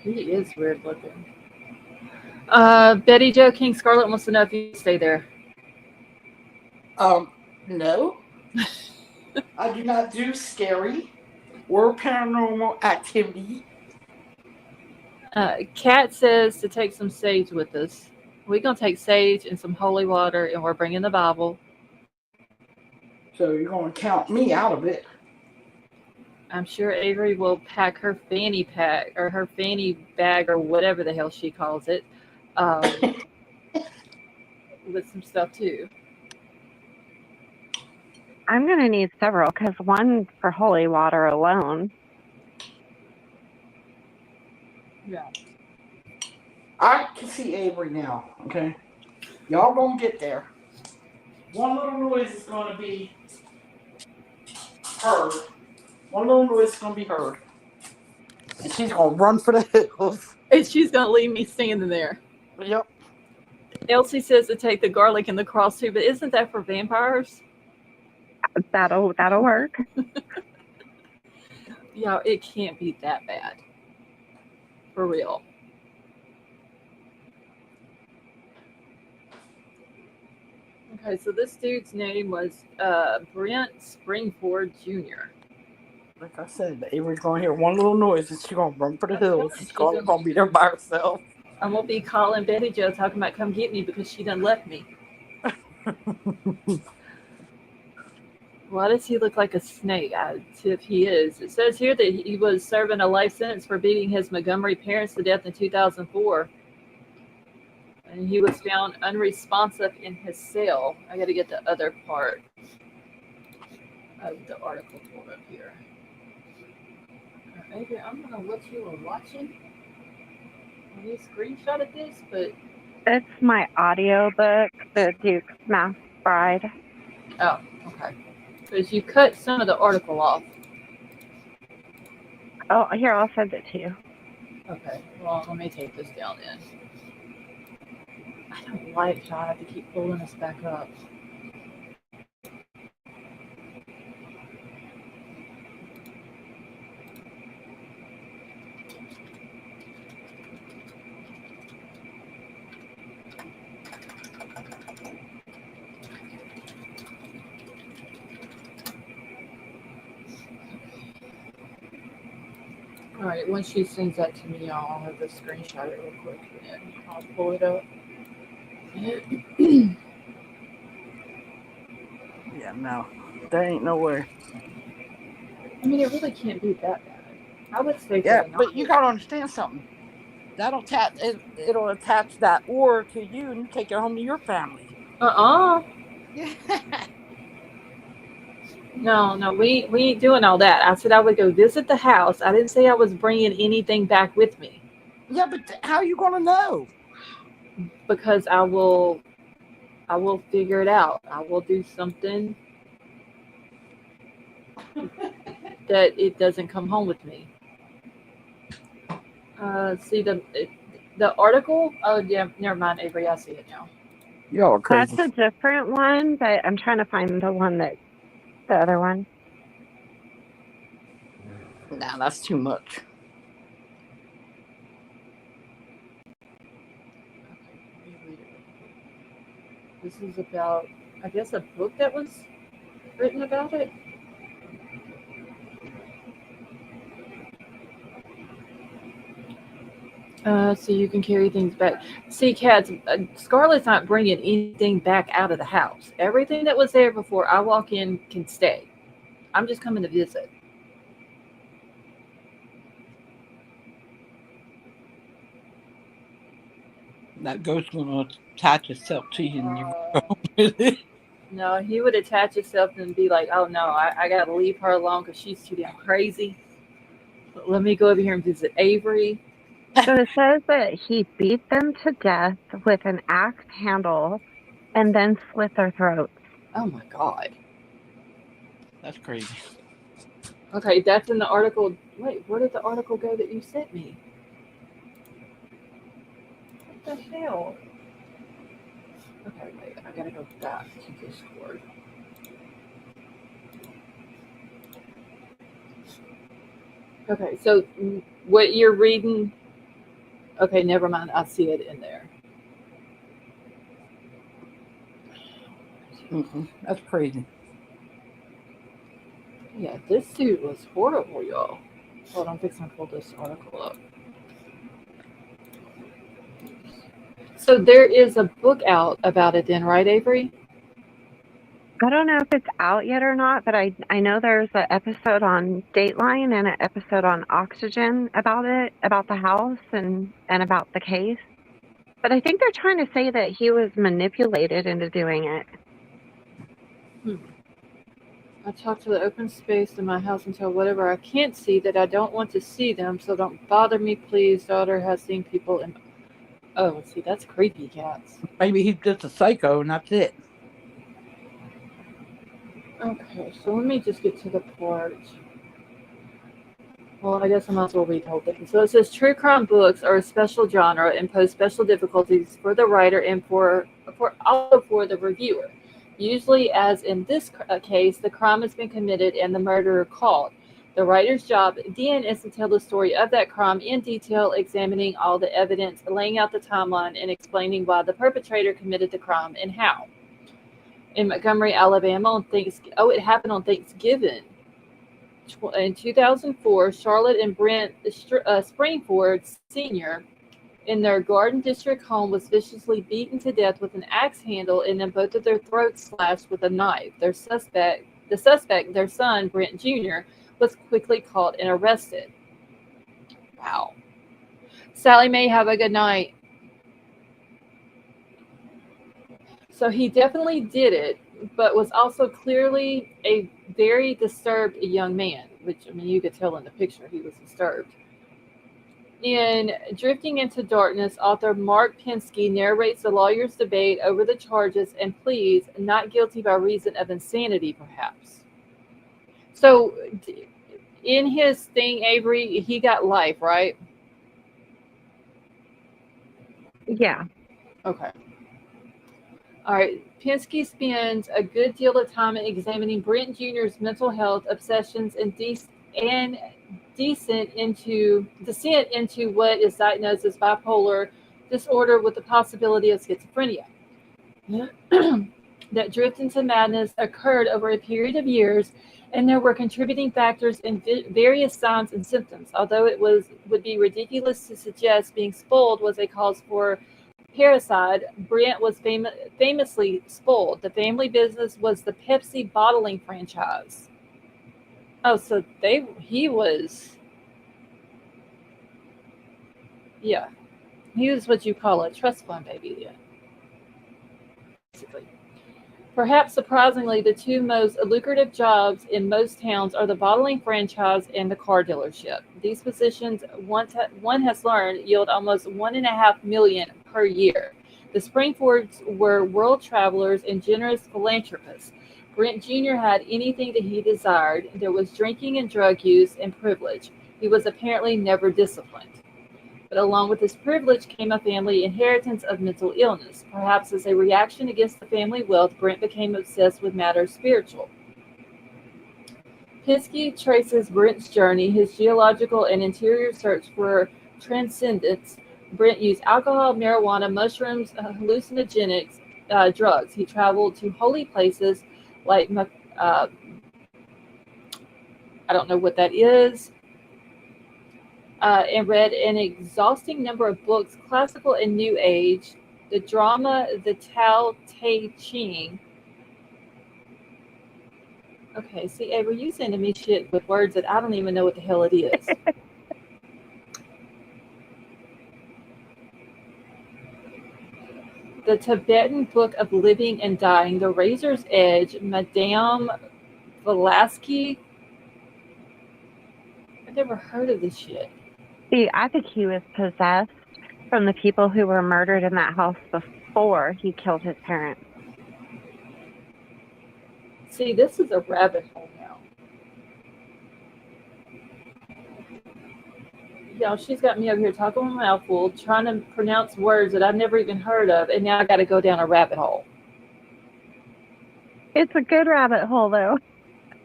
He is weird looking. Betty Jo King Scarlet wants to know if you stay there. No. I do not do scary or paranormal activity. Kat says to take some sage with us. We're going to take sage and some holy water, and we're bringing the Bible. So you're going to count me out of it. I'm sure Avery will pack her fanny pack or her fanny bag or whatever the hell she calls it with some stuff too. I'm going to need several because one for holy water alone. Yeah. I can see Avery now, okay? Y'all gonna get there. One little noise is gonna be heard. One little noise is gonna be heard. And she's gonna run for the hills. And she's going to leave me standing there. Yep. Elsie says to take the garlic and the cross too, but isn't that for vampires? That'll work. Yeah, it can't be that bad. For real. Okay, so this dude's name was Brent Springford Jr. Like I said, Avery's gonna hear one little noise and she's gonna run for the hills. She's Scarlett's gonna be there by herself. I'm gonna be calling Betty Jo talking about come get me because she done left me. Why does he look like a snake? If he is. It says here that he was serving a life sentence for beating his Montgomery parents to death in 2004. And he was found unresponsive in his cell. I got to get the other part of the article pulled up here. Maybe I'm going to let you were watching. You screenshotted this, but... It's my audio book, The Duke's Masked Bride. Oh, okay. Because you cut some of the article off. Oh, here, I'll send it to you. Okay, well, let me take this down then. I don't like how I have to keep pulling this back up. Alright, once she sends that to me, I'll have to screenshot it real quick and I'll pull it up. Yeah, no. There ain't no way. I mean, it really can't be that bad. I would say Yeah, but you gotta understand something. That'll it'll attach that ore to you and take it home to your family. Yeah. No, we ain't doing all that. I said I would go visit the house. I didn't say I was bringing anything back with me. Yeah, but how are you gonna know? Because I will figure it out. I will do something that it doesn't come home with me. See the article? Oh yeah, never mind, Avery. I see it now. Y'all are crazy. That's a different one, but I'm trying to find the other one. Nah, that's too much. Okay, let me read it. This is about, I guess, a book that was written about it. So you can carry things back. See, cats, Scarlett's not bringing anything back out of the house. Everything that was there before I walk in can stay. I'm just coming to visit. That ghost's gonna attach itself to you and you go with it. No, he would attach himself and be like, oh no, I got to leave her alone because she's too damn crazy. But let me go over here and visit Avery. So it says that he beat them to death with an axe handle and then slit their throats. Oh my God. That's crazy. Okay, that's in the article. Wait, where did the article go that you sent me? What the hell? Okay, wait, I gotta go back to Discord. Okay, so what you're reading, okay, never mind, I see it in there. That's crazy. Yeah, this suit was horrible, y'all. Hold on, I'm fixing to pull this article up. So there is a book out about it then, right, Avery? I don't know if it's out yet or not, but I know there's an episode on Dateline and an episode on Oxygen about it, about the house and about the case. But I think they're trying to say that he was manipulated into doing it. I talk to the open space in my house until whatever I can't see that I don't want to see them, so don't bother me, please. Daughter has seen people in. Oh, see, that's creepy, cats. Maybe he's just a psycho and that's it. Okay, so let me just get to the part. Well, I guess I might as well read the whole thing. So it says true crime books are a special genre and pose special difficulties for the writer and also for the reviewer. Usually, as in this case, the crime has been committed and the murderer caught. The writer's job then is to tell the story of that crime in detail, examining all the evidence, laying out the timeline, and explaining why the perpetrator committed the crime and how. In Montgomery, Alabama, it happened on Thanksgiving. In 2004, Charlotte and Brent Springford Sr. in their Garden District home was viciously beaten to death with an axe handle and then both of their throats slashed with a knife. The suspect, their son, Brent Jr., was quickly caught and arrested. Wow. Sally Mae, have a good night. So he definitely did it, but was also clearly a very disturbed young man, which, I mean, you could tell in the picture he was disturbed. In Drifting into Darkness, author Mark Pinsky narrates the lawyer's debate over the charges and pleads not guilty by reason of insanity, perhaps. So in his thing, Avery, he got life, right? Yeah. Okay. All right. Pinsky spends a good deal of time examining Brent Jr.'s mental health obsessions and descent into what is diagnosed as bipolar disorder with the possibility of schizophrenia. That drift into madness occurred over a period of years, and there were contributing factors and various signs and symptoms. Although it would be ridiculous to suggest being spoiled was a cause for parricide, Brent was famously spoiled. The family business was the Pepsi bottling franchise. Oh, so he was what you call a trust fund baby, yeah. Basically. Perhaps surprisingly, the two most lucrative jobs in most towns are the bottling franchise and the car dealership. These positions, one has learned, yield almost $1.5 million per year. The Springfords were world travelers and generous philanthropists. Brent Jr. had anything that he desired. There was drinking and drug use and privilege. He was apparently never disciplined. But along with his privilege came a family inheritance of mental illness. Perhaps as a reaction against the family wealth, Brent became obsessed with matters spiritual. Pinsky traces Brent's journey, his geological and interior search for transcendence. Brent used alcohol, marijuana, mushrooms, hallucinogenics, drugs. He traveled to holy places like, I don't know what that is, and read an exhausting number of books, classical and new age, the drama, the Tao Te Ching. Okay, see, Avery, you sending me shit with words that I don't even know what the hell it is. The Tibetan Book of Living and Dying, The Razor's Edge, Madame Blavatsky. I've never heard of this shit. See, I think he was possessed from the people who were murdered in that house before he killed his parents. See, this is a rabbit hole now. Yeah, she's got me over here talking with my mouth full, trying to pronounce words that I've never even heard of, and now I got to go down a rabbit hole. It's a good rabbit hole, though.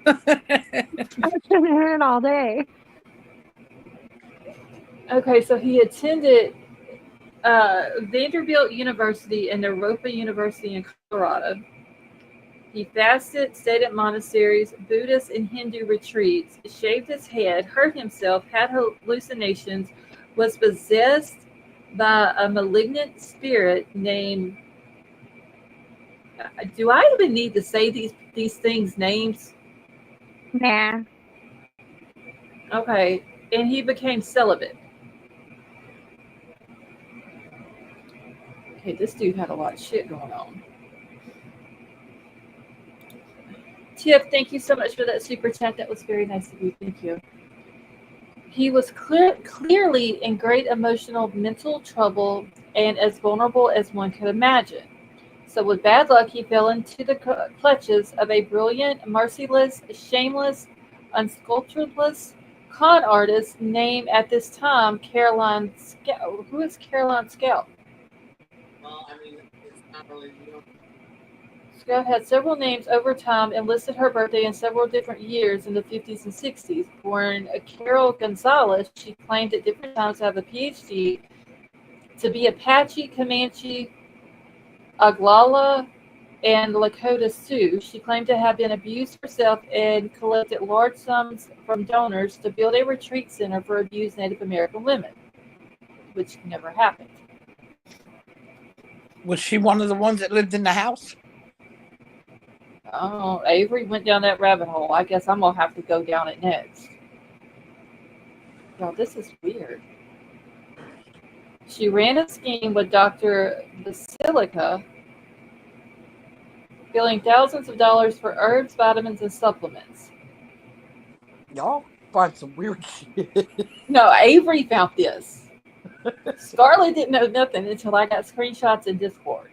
I've been in it all day. Okay, so he attended Vanderbilt University and Naropa University in Colorado. He fasted, stayed at monasteries, Buddhist and Hindu retreats, shaved his head, hurt himself, had hallucinations, was possessed by a malignant spirit named... Do I even need to say these things' names? Nah. Okay, and he became celibate. Okay, this dude had a lot of shit going on. Tiff, thank you so much for that super chat. That was very nice of you. Thank you. He was clearly in great emotional, mental trouble and as vulnerable as one could imagine. So with bad luck, he fell into the clutches of a brilliant, merciless, shameless, unscrupulous con artist named at this time Caroline Scout. Who is Caroline Scout? Well, I mean, it's not really real. Scout had several names over time and listed her birthday in several different years in the 50s and 60s. Born Carol Gonzalez, she claimed at different times to have a PhD, to be Apache, Comanche, Oglala, and Lakota Sioux. She claimed to have been abused herself and collected large sums from donors to build a retreat center for abused Native American women, which never happened. Was she one of the ones that lived in the house? Oh, Avery went down that rabbit hole. I guess I'm going to have to go down it next. Y'all, this is weird. She ran a scheme with Dr. Basilica, billing thousands of dollars for herbs, vitamins, and supplements. Y'all find some weird shit. No, Avery found this. Scarlett didn't know nothing until I got screenshots in Discord.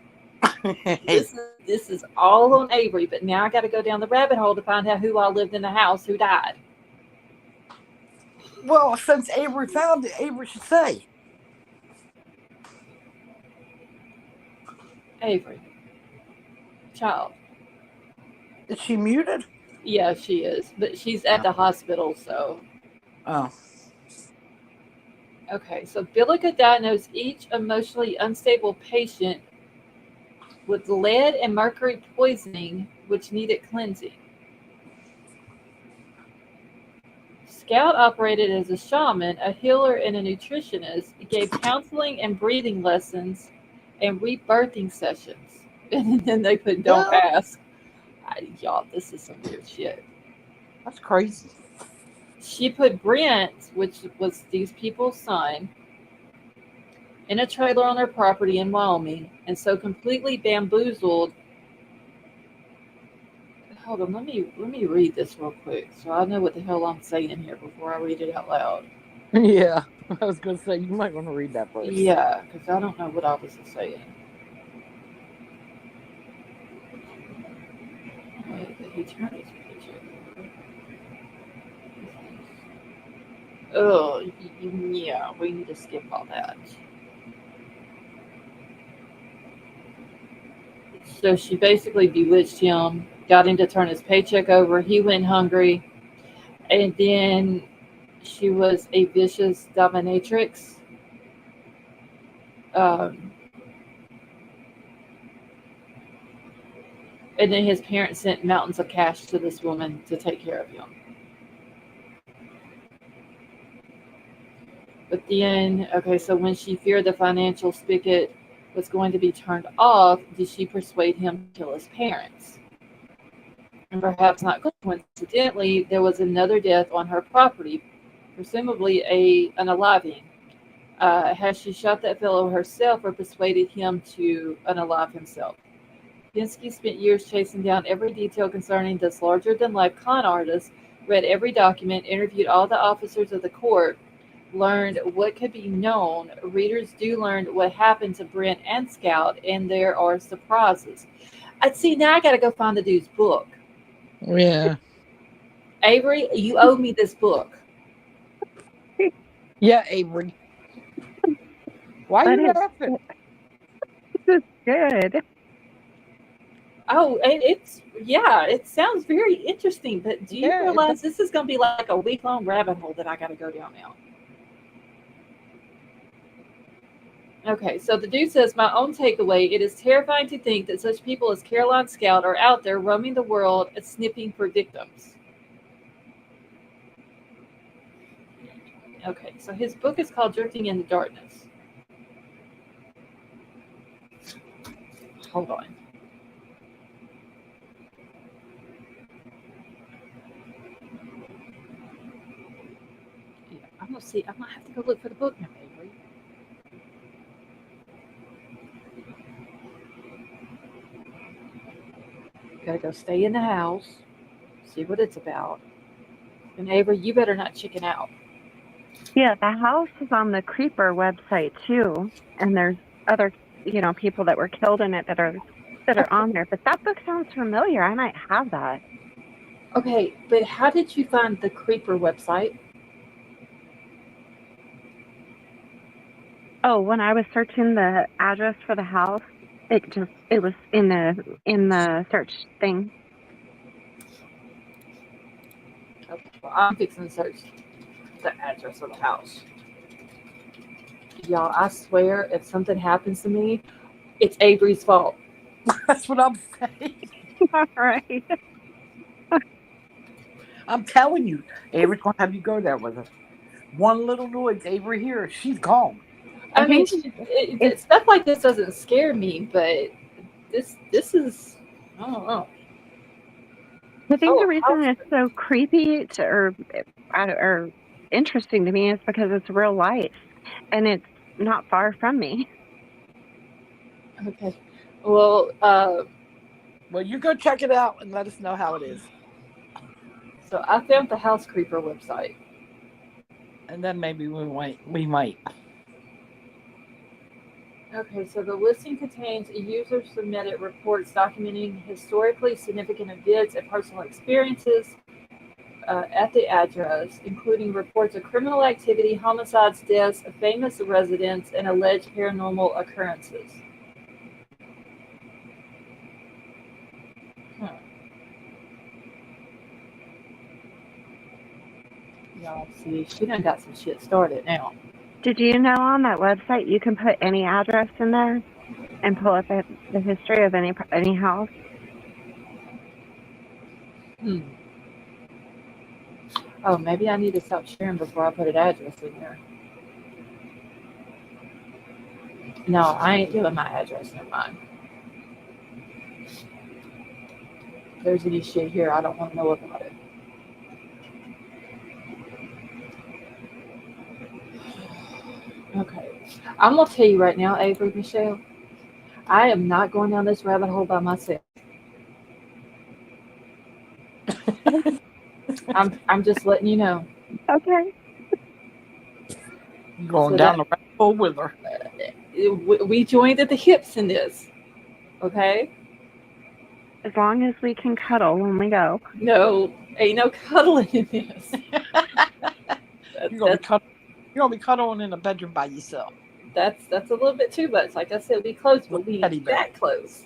This is all on Avery, but now I got to go down the rabbit hole to find out who all lived in the house who died. Well, since Avery found it, Avery should say. Avery. Child. Is she muted? Yeah, she is. But she's at the hospital, so. Oh. Okay, so Bilica diagnosed each emotionally unstable patient with lead and mercury poisoning, which needed cleansing. Scout operated as a shaman, a healer, and a nutritionist. He gave counseling and breathing lessons and rebirthing sessions. And then they put, don't ask. Y'all, this is some weird shit. That's crazy. She put Brent, which was these people's son, in a trailer on their property in Wyoming, and so completely bamboozled. Hold on, let me read this real quick so I know what the hell I'm saying here before I read it out loud. Yeah, I was going to say, you might want to read that first. Yeah, because I don't know what I was saying. He turned his picture. Oh, yeah, we need to skip all that. So she basically bewitched him, got him to turn his paycheck over. He went hungry. And then she was a vicious dominatrix. Um, and then his parents sent mountains of cash to this woman to take care of him. But then, okay, so when she feared the financial spigot was going to be turned off, did she persuade him to kill his parents? And perhaps not coincidentally, there was another death on her property, presumably an unaliving. Has she shot that fellow herself or persuaded him to unalive himself? Pinsky spent years chasing down every detail concerning this larger-than-life con artist, read every document, interviewed all the officers of the court, learned what could be known. Readers do learn what happened to Brent and Scout, and there are surprises. I see, now I got to go find the dude's book. Yeah. Avery, you owe me this book. Yeah, Avery. Why are you laughing? This is good. Oh, and it sounds very interesting, but do you realize this is going to be like a week-long rabbit hole that I got to go down now? Okay, so the dude says, my own takeaway, it is terrifying to think that such people as Caroline Scout are out there roaming the world and sniffing for victims. Okay, so his book is called Drifting in the Darkness. Hold on. Yeah, I'm going to see. I might have to go look for the book now, Avery. Gotta go stay in the house, see what it's about. And Avery, you better not chicken out. Yeah, the house is on the Creeper website too, and there's other, people that were killed in it that are on there. But that book sounds familiar. I might have that. Okay, but how did you find the Creeper website? Oh, when I was searching the address for the house, it was in the search thing. Okay, well, I'm fixing to search the address of the house. Y'all, I swear, if something happens to me, it's Avery's fault. That's what I'm saying. All right. I'm telling you, Avery's going to have you go there with her. One little noise, Avery here, she's gone. I mean, stuff like this doesn't scare me, but this is, I don't know. I think the reason it's so creepy or interesting to me is because it's real life, and it's not far from me. Okay. Well, you go check it out and let us know how it is. So I found the House Creeper website. And then maybe we might. Okay, so the listing contains user-submitted reports documenting historically significant events and personal experiences at the address, including reports of criminal activity, homicides, deaths of famous residents, and alleged paranormal occurrences. Y'all see, she done got some shit started now. Did you know on that website you can put any address in there and pull up the history of any house? Oh, maybe I need to stop sharing before I put an address in there. No, I ain't doing my address, never mind. If there's any shit here, I don't want to know about it. Okay. I'm going to tell you right now, Avery Michelle, I am not going down this rabbit hole by myself. I'm just letting you know. Okay. You're going down the rabbit hole with her. We joined at the hips in this. Okay? As long as we can cuddle when we go. No, ain't no cuddling in this. You're gonna be cuddling in the bedroom by yourself. That's a little bit too much. Like I said, we close, but we ain't that close.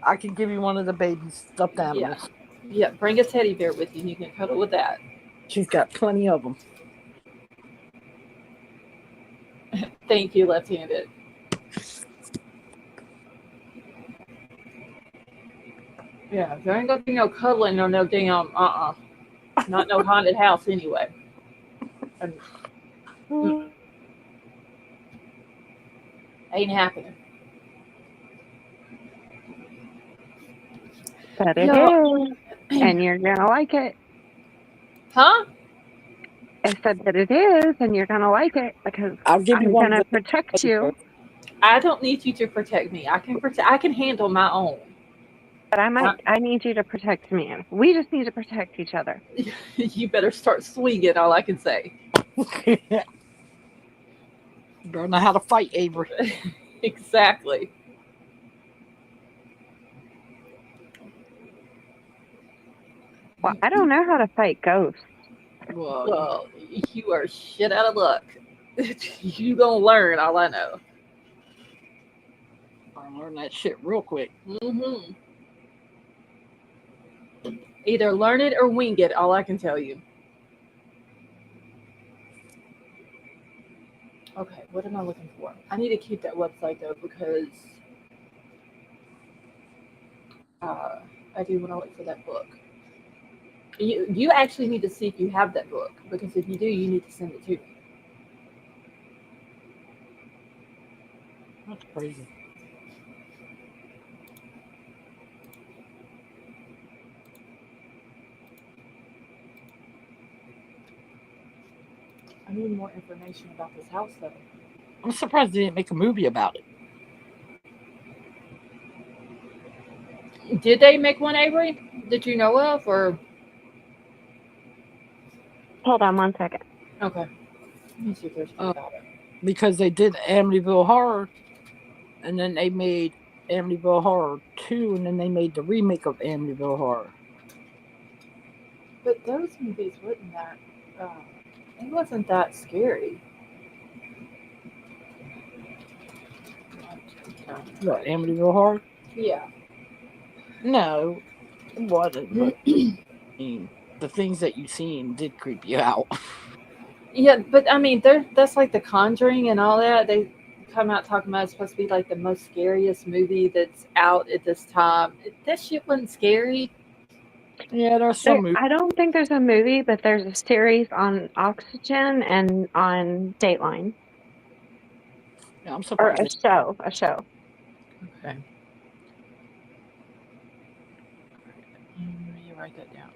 I can give you one of the baby stuffed animals. Yeah, bring a teddy bear with you and you can cuddle with that. She's got plenty of them. Thank you, left-handed. Yeah, there ain't gonna be no cuddling or no damn not no haunted house anyway. And ain't happening. But it Yo. is, and you're gonna like it. Huh? I said that it is, and you're gonna like it because I'll give you I'm one. gonna Of the protect you. I don't need you to protect me. I can handle my own. But I need you to protect me. We just need to protect each other. You better start swinging. All I can say. You better know how to fight, Avery. Exactly. Well, I don't know how to fight ghosts. Well, you are shit out of luck. You gonna learn. All I know. I'll learn that shit real quick. Mm-hmm. Either learn it or wing it. All I can tell you. Okay, what am I looking for? I need to keep that website though because I do want to look for that book. You actually need to see if you have that book because if you do, you need to send it to me. That's crazy. I need more information about this house though. I'm surprised they didn't make a movie about it. Did they make one, Avery? Did you know of or? Hold on 1 second. Okay. Let me see if there's about it. Because they did Amityville Horror, and then they made Amityville Horror 2, and then they made the remake of Amityville Horror. But those movies wasn't that. It wasn't that scary. What, Amityville Horror? Yeah. No, it wasn't. But I mean, the things that you've seen did creep you out. Yeah, but I mean, that's like The Conjuring and all that. They come out talking about it's supposed to be like the most scariest movie that's out at this time. That shit wasn't scary. Yeah, there's some movies. I don't think there's a movie, but there's a series on Oxygen and on Dateline. Yeah, I'm Or surprised. a show. Okay. You write that down.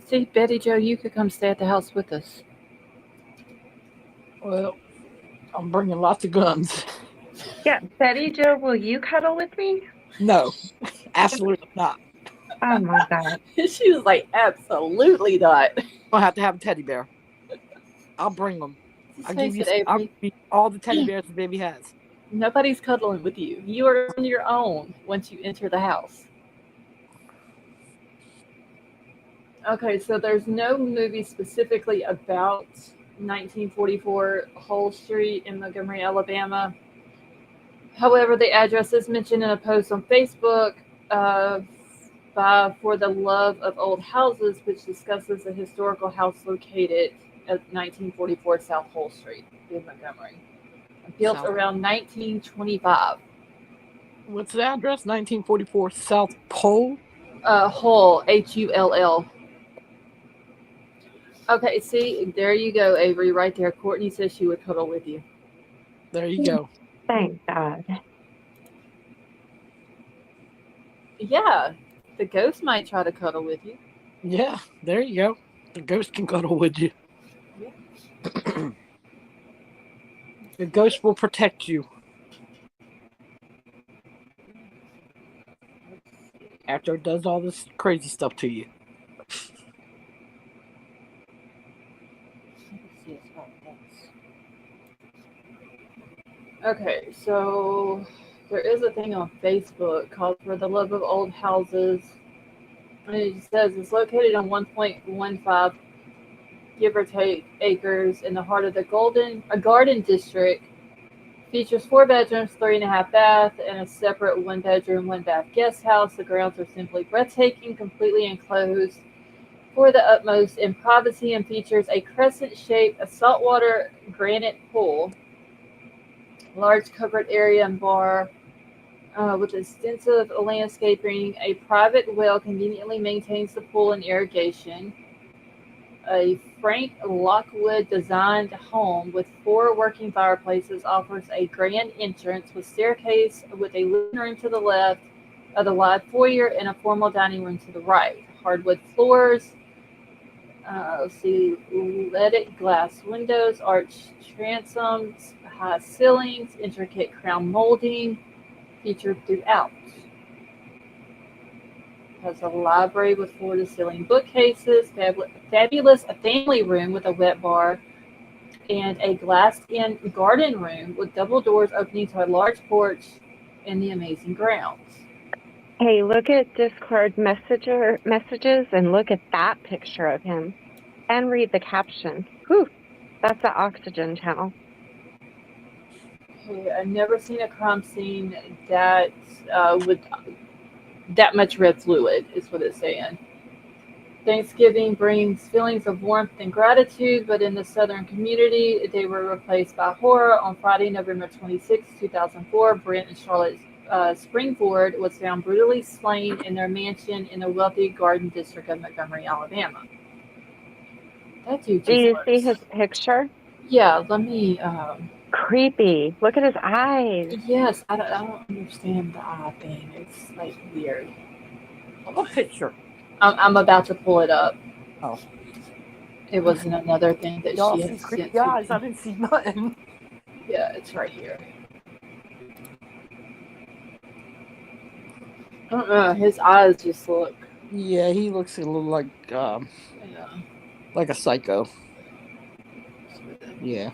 See, Betty Joe, you could come stay at the house with us. Well, I'm bringing lots of guns. Yeah, Betty Joe, will you cuddle with me? No, absolutely not. Oh my god. She was like, absolutely not. I'll have to have a teddy bear. I'll bring them. I'll give you all the teddy bears the baby has. Nobody's cuddling with you. You are on your own once you enter the house. Okay, so there's no movie specifically about 1944 Hull Street in Montgomery, Alabama. However, the address is mentioned in a post on Facebook by For the Love of Old Houses, which discusses a historical house located at 1944 South Hull Street in Montgomery, built around 1925. What's the address? 1944 South Pole? Hull, Hull. Okay, see, there you go, Avery, right there. Courtney says she would cuddle with you. There you go. Thank God. Yeah, the ghost might try to cuddle with you. Yeah, there you go. The ghost can cuddle with you. Yeah. The ghost will protect you. After it does all this crazy stuff to you. Okay, so there is a thing on Facebook called For the Love of Old Houses. And it says it's located on 1.15, give or take, acres in the heart of the Garden District, Features 4 bedrooms, 3.5 bath, and a separate 1 bedroom, 1 bath guest house. The grounds are simply breathtaking, completely enclosed for the utmost in privacy, and features a crescent-shaped saltwater granite pool, large covered area and bar with extensive landscaping. A private well conveniently maintains the pool and irrigation. A Frank Lockwood designed home with 4 working fireplaces offers a grand entrance with staircase with a living room to the left of the wide foyer and a formal dining room to the right. Hardwood floors, let's see, leaded glass windows, arched transoms, high ceilings, intricate crown molding featured throughout. Has a library with floor-to-ceiling bookcases, fabulous family room with a wet bar, and a glassed-in garden room with double doors opening to a large porch and the amazing grounds. Hey, look at Discord messages and look at that picture of him. And read the caption. Whew, that's the Oxygen Channel. Okay, I've never seen a crime scene that with that much red fluid, is what it's saying. Thanksgiving brings feelings of warmth and gratitude, but in the Southern community, they were replaced by horror. On Friday, November 26, 2004, Brent and Charlotte Springford was found brutally slain in their mansion in the wealthy Garden District of Montgomery, Alabama. That dude Do just you see looks... his picture? Yeah, let me... Creepy. Look at his eyes. yes, I don't understand the eye thing. It's, like, weird. What picture? I'm about to pull it up. Oh. It wasn't another thing that Y'all she see had sent creepy to eyes. me. I didn't see nothing. Yeah, it's right here. His eyes just look... Yeah, he looks a little like Yeah. a psycho. Yeah.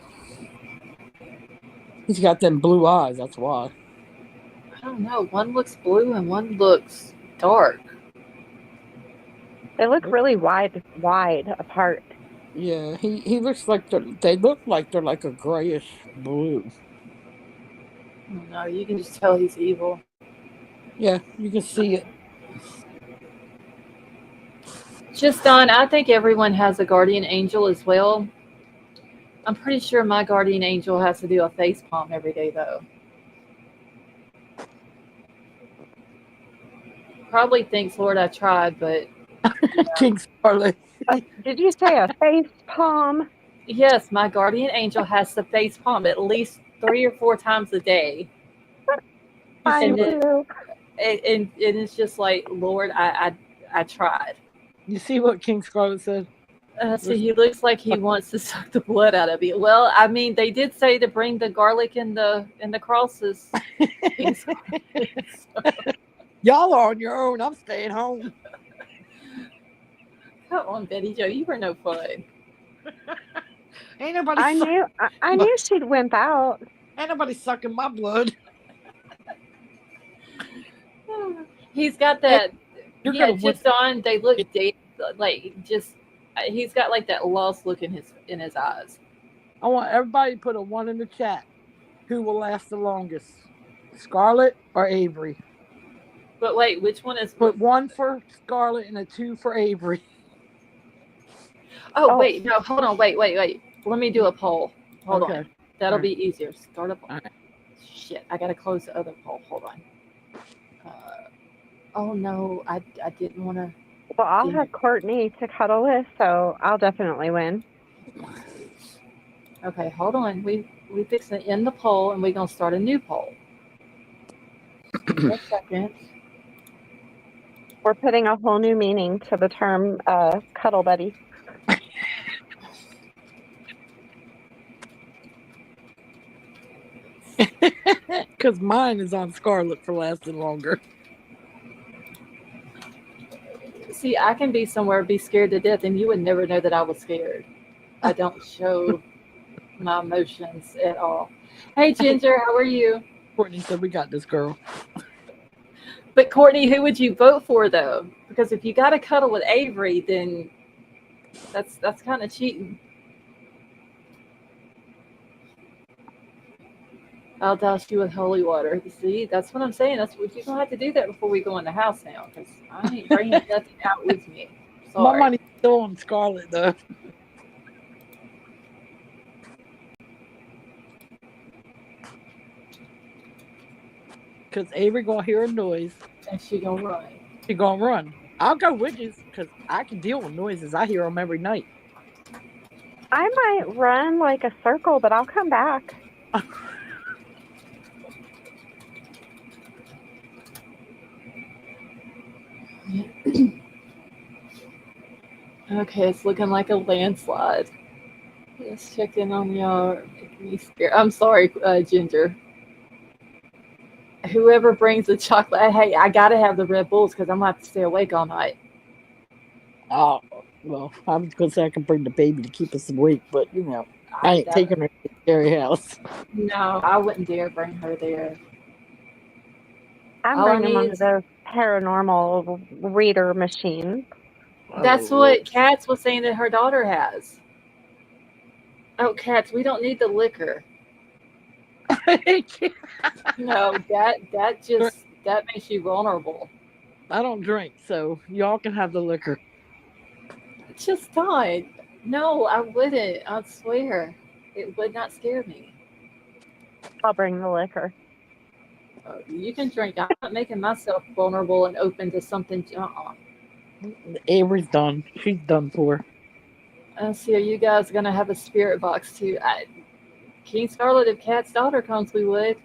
He's got them blue eyes, that's why. I don't know. One looks blue and one looks dark. They look really wide apart. Yeah, he looks like they look like they're like a grayish blue. I don't know. You can just tell he's evil. Yeah, you can see it. Just on, I think everyone has a guardian angel as well. I'm pretty sure my guardian angel has to do a face palm every day, though. Probably thinks, Lord, I tried, but... King Scarlet. Did you say a face palm? Yes, my guardian angel has to face palm at least 3 or 4 times a day. I And do. and it's just like, Lord, I tried. You see what King Scarlet said? So he looks like he wants to suck the blood out of you. Well, I mean, they did say to bring the garlic and the crosses. Y'all are on your own. I'm staying home. Come on, Betty Jo, you were no fun. Ain't nobody. I knew she'd wimp out. Ain't nobody sucking my blood. He's got that. You're Yeah, gonna just on. They look like just. He's got like that lost look in his eyes. I want everybody to put a 1 in the chat. Who will last the longest, Scarlet or Avery? But wait, which one is? Put 1 for Scarlet and a 2 for Avery. Oh, wait, no, hold on, wait. Let me do a poll. Hold on. That'll be easier. Start a poll. All right. Shit, I gotta close the other poll. Hold on. Oh no, I didn't want to. Well, I'll have Courtney to cuddle with, so I'll definitely win. Okay, hold on. We fix to end the poll, and we're gonna start a new poll. A second. We're putting a whole new meaning to the term cuddle buddy. Because mine is on Scarlet for lasting longer. See, I can be somewhere, be scared to death, and you would never know that I was scared. I don't show my emotions at all. Hey, Ginger, how are you? Courtney said, we got this, girl. But Courtney, who would you vote for, though? Because if you got to cuddle with Avery, then that's kind of cheating. I'll douse you with holy water. See, that's what I'm saying. That's what you're gonna have to do that before we go in the house now, because I ain't bringing nothing out with me. My Sorry. money's still on Scarlet though. Cause Avery gonna hear a noise. And she gonna run. She gonna run. I'll go with you because I can deal with noises. I hear them every night. I might run like a circle, but I'll come back. Okay, it's looking like a landslide. Let's check in on y'all. Making me scared. I'm sorry, Ginger. Whoever brings the chocolate, hey, I gotta have the Red Bulls because I'm gonna have to stay awake all night. Oh, well, I was gonna say I can bring the baby to keep us awake, but you know, I ain't taking her to the scary house. No, I wouldn't dare bring her there. I'm All I bringing one need of those paranormal reader machines. That's what Katz was saying that her daughter has. Oh, Katz, we don't need the liquor. No, that makes you vulnerable. I don't drink, so y'all can have the liquor. Just don't. No, I wouldn't. I swear. It would not scare me. I'll bring the liquor. You can drink. I'm not making myself vulnerable and open to something. Avery's done. She's done for. See, are you guys going to have a spirit box too? King Scarlet, if Kat's daughter comes, we would.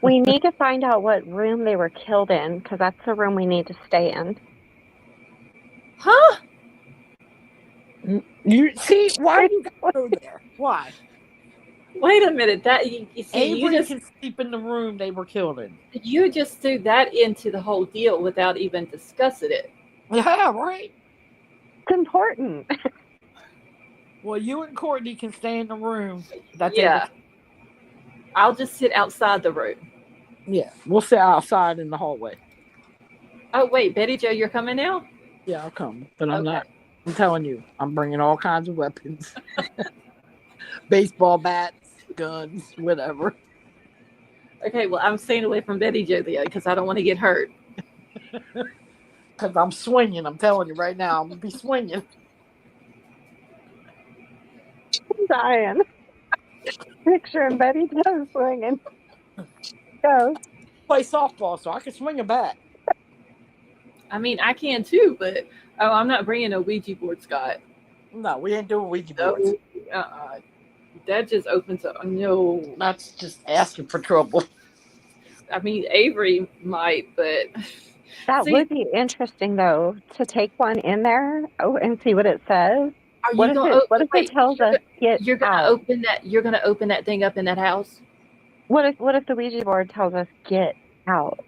We need to find out what room they were killed in, because that's the room we need to stay in. Huh? You see, why do you gotta go there? Why? Wait a minute. That you see, Avery can sleep in the room they were killed in. You just threw that into the whole deal without even discussing it. Yeah, right. It's important. Well, you and Courtney can stay in the room. I'll just sit outside the room. Yeah, we'll sit outside in the hallway. Oh wait, Betty Jo, you're coming now? Yeah, I'll come, but I'm not. I'm telling you, I'm bringing all kinds of weapons. Baseball bats, guns, whatever. Okay, well, I'm staying away from Betty Jo because I don't want to get hurt. Because I'm swinging. I'm telling you right now, I'm going to be swinging. I'm dying. Picturing Betty Jo swinging. Go. Play softball so I can swing a bat. I mean, I can too, but I'm not bringing a Ouija board, Scott. No, we ain't doing Ouija boards. That just opens up. No. That's just asking for trouble. I mean, Avery might, but... That would be interesting, though, to take one in there and see what it says. What if it tells us you're gonna open that? You're gonna open that thing up in that house? What if the Ouija board tells us get out?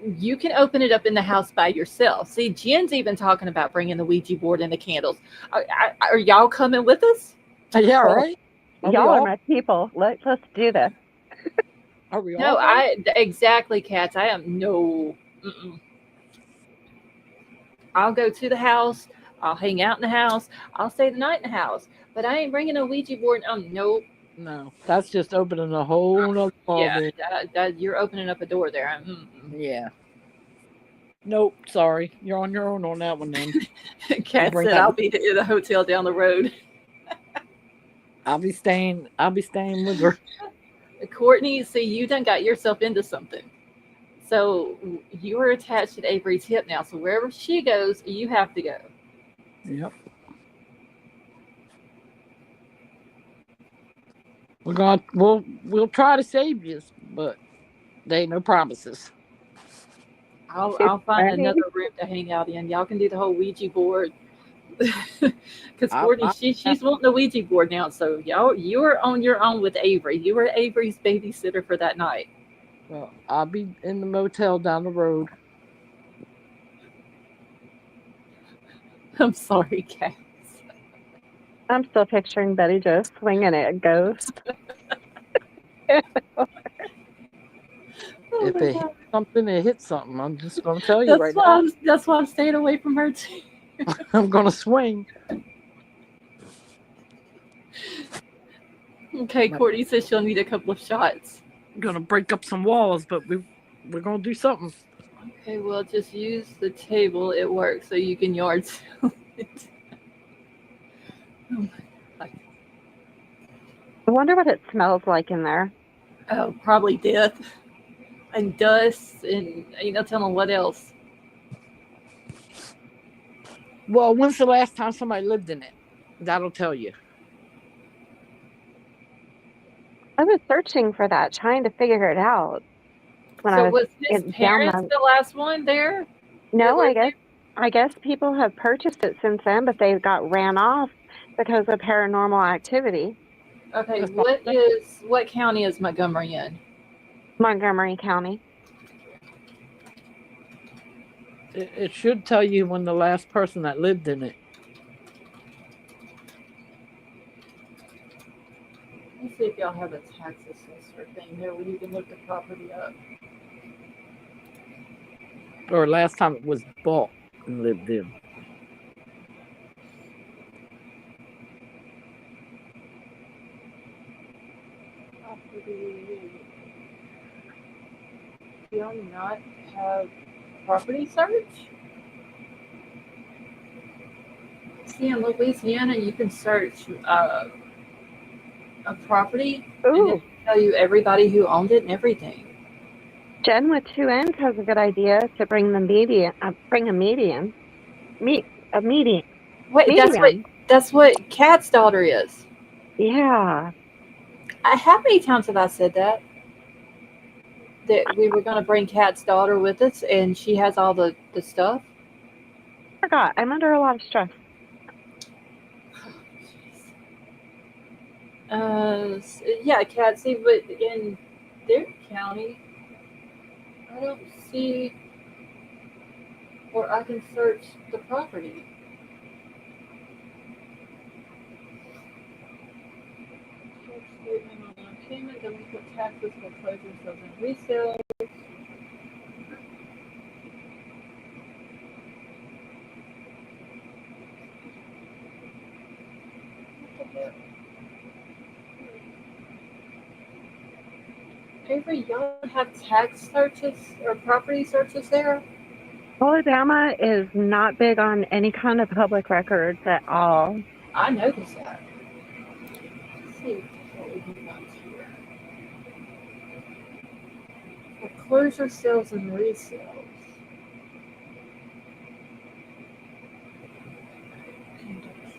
You can open it up in the house by yourself. See, Jen's even talking about bringing the Ouija board and the candles. Are y'all coming with us? Yeah, right. Y'all are my people. Let's do this. Are we all? No, exactly, Katz. I am no. I'll go to the house. I'll hang out in the house. I'll stay the night in the house. But I ain't bringing a Ouija board. Nope. No, that's just opening a whole other ballgame. Yeah, you're opening up a door there. Yeah. Nope, sorry. You're on your own on that one then. Kat said I'll be in the hotel down the road. I'll be staying with her. Courtney, see, you done got yourself into something. So you are attached to Avery's hip now. So wherever she goes, you have to go. Yep. We'll try to save you, but there ain't no promises. I'll find another room to hang out in. Y'all can do the whole Ouija board. Because Courtney, she's wanting the Ouija board now. So you are on your own with Avery. You were Avery's babysitter for that night. Well, I'll be in the motel down the road. I'm sorry, Kat. I'm still picturing Betty Jo swinging at a ghost. If it hits something, it hits something. I'm just going to tell you right now. That's why I'm staying away from her, too. I'm going to swing. Okay, Courtney says she'll need a couple of shots. Gonna break up some walls, but we're gonna do something. Okay, well, just use the table. It works, so you can yard sale it. Oh, I wonder what it smells like in there. oh, probably death and dust, and ain't no telling what else. Well, when's the last time somebody lived in it? That'll tell you. I was searching for that, trying to figure it out when I So was was his down parents the last one there? No, lived I guess people have purchased it since then, but they got ran off because of paranormal activity. Okay, That's what what county is Montgomery in? Montgomery County. it should tell you when the last person that lived in it. Let's see if y'all have a tax assessor thing there where you can look the property up. Or last time it was bought and lived in. Do y'all not have property search? See, in Louisiana, you can search a property and Ooh, it'll tell you everybody who owned it and everything. Jen with two N's has a good idea to bring the median. Bring a median. A median. Wait, Medium. that's what Kat's daughter is. Yeah. How many times have I said that? That we were going to bring Kat's daughter with us, and she has all the stuff. I forgot. I'm under a lot of stress. Yeah, Kat. See, but in their county, I don't see where I can search the property. Short statement on non-payment, delinquent taxes, foreclosure, sales, and resale. What the heck? Avery, y'all have tax searches or property searches there? Alabama is not big on any kind of public records at all. I noticed that. Let's see what we can got here. Foreclosure sales and resales.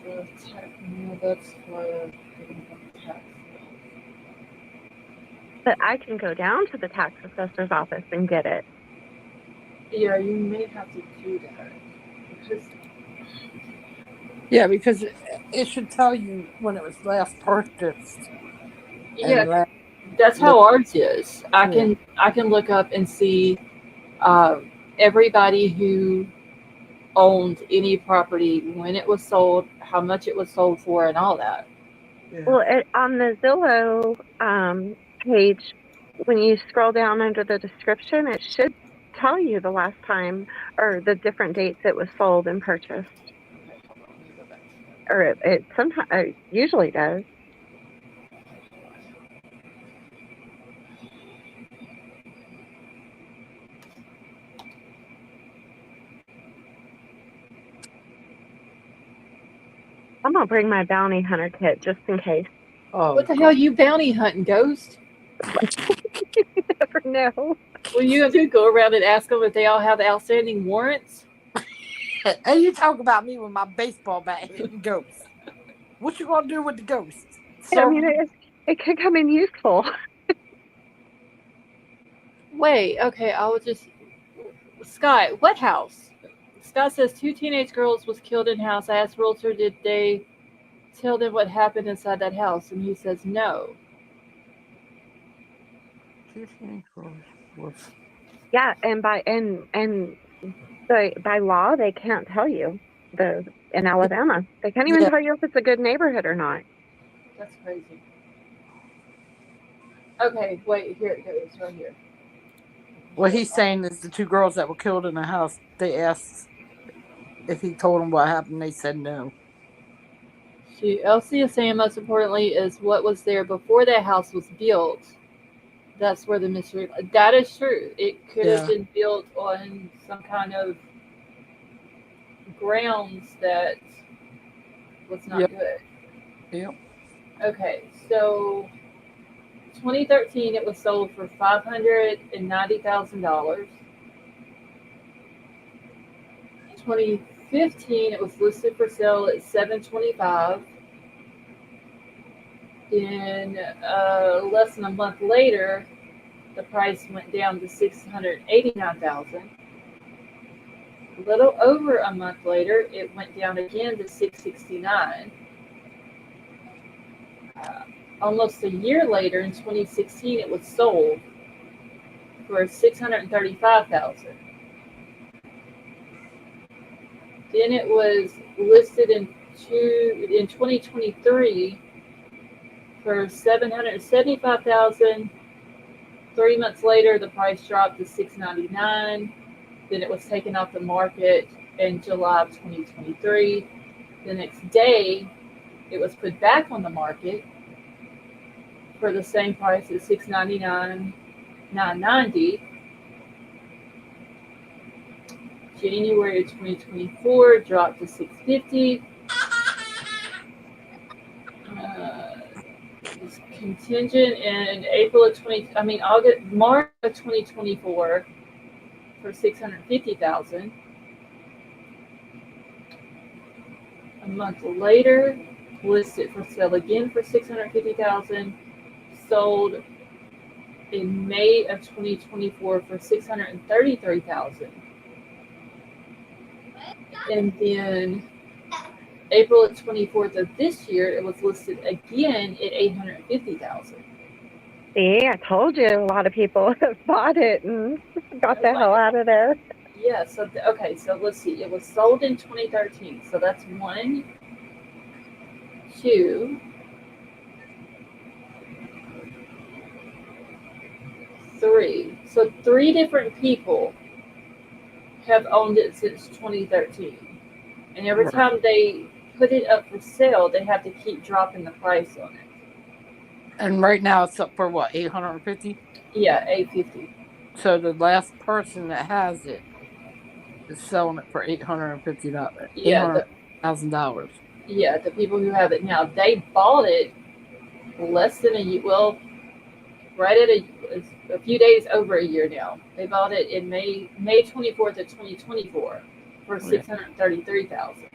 No, that's for tax. But I can go down to the tax assessor's office and get it. Yeah, you may have to do that. Because Yeah, because it should tell you when it was last purchased. yeah, that's how ours is. I can look up and see everybody who owned any property, when it was sold, how much it was sold for, and all that. Yeah. Well, on the Zillow page, when you scroll down under the description, it should tell you the last time or the different dates it was sold and purchased. Okay, hold on, let me go back to that. Or it sometimes usually does. I'm gonna bring my bounty hunter kit just in case. Oh, What the hell, you bounty hunting, Ghost? You never know. Well, you do go around and ask them if they all have outstanding warrants. and you talk about me with my baseball bat hitting ghosts. What you gonna do with the ghosts? I mean, it could come in useful. Wait, okay, I will just. Scott, what house? Scott says 2 teenage girls was killed in house. I asked realtor, did they tell them what happened inside that house? And he says no. Yeah, and by law they can't tell you in Alabama. They can't even tell you if it's a good neighborhood or not. That's crazy. Okay, wait, here it goes, right here. What he's saying is the 2 girls that were killed in the house, they asked if he told them what happened. They said no. Elsie is saying most importantly is what was there before that house was built. That's where the mystery. That is true. It could have Yeah. been built on some kind of grounds that was not Yep. good. Yep. Okay, so 2013 it was sold for $590,000. 2015 it was listed for sale at 725. Then less than a month later, the price went down to 689,000. A little over a month later, it went down again to 669. Almost a year later, in 2016, it was sold for 635,000. Then it was listed in 2023 for 775,000. 3 months later, the price dropped to 699. Then it was taken off the market in July of 2023. The next day, it was put back on the market for the same price at $699,990. January 2024 dropped to $650. It's contingent in March of 2024 for 650,000. A month later, listed for sale again for 650,000. Sold in May of 2024 for 633,000. And then April 24th of this year, it was listed again at 850,000. See, I told you a lot of people have bought it and got the hell out of there. Yeah, so let's see. It was sold in 2013. So that's 1, 2, 3. So 3 different people have owned it since 2013. And every Right. time they put it up for sale, they have to keep dropping the price on it. And right now it's up for what, 850? Yeah, 850. So the last person that has it is selling it for $850. Yeah, $800,000. the people who have it now, they bought it less than a year. Well, right at a few days over a year now. They bought it in May 24th of 2024 for 633,000.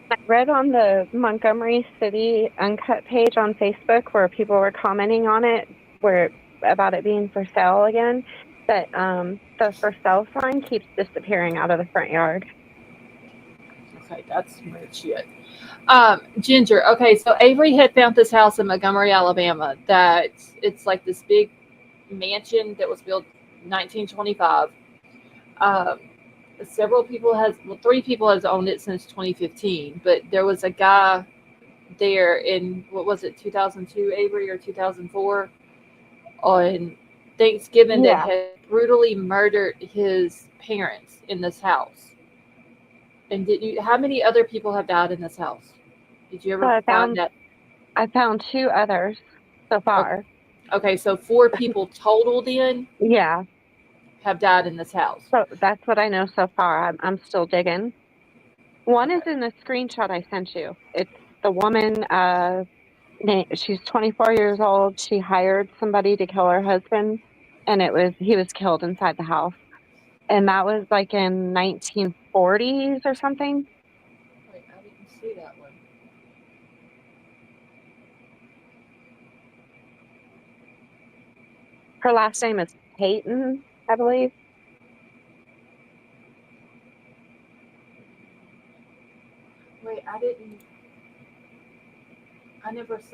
I read on the Montgomery City Uncut page on Facebook where people were commenting on it, about it being for sale again, that the for sale sign keeps disappearing out of the front yard. Okay, that's weird shit. Ginger. Okay, so Avery had found this house in Montgomery, Alabama. That it's like this big mansion that was built 1925. Um, 3 people has owned it since 2015, but there was a guy there in, what was it, 2002, Avery, or 2004, on Thanksgiving that had brutally murdered his parents in this house. And how many other people have died in this house? Did you ever find that? I found 2 others so far. Okay, so 4 people total then Yeah. have died in this house. So that's what I know so far. I'm still digging. One is in the screenshot I sent you. It's the woman, she's 24 years old. She hired somebody to kill her husband, and he was killed inside the house. And that was like in 1940s or something. Wait, I didn't see that one. Her last name is Payton, I believe. Wait,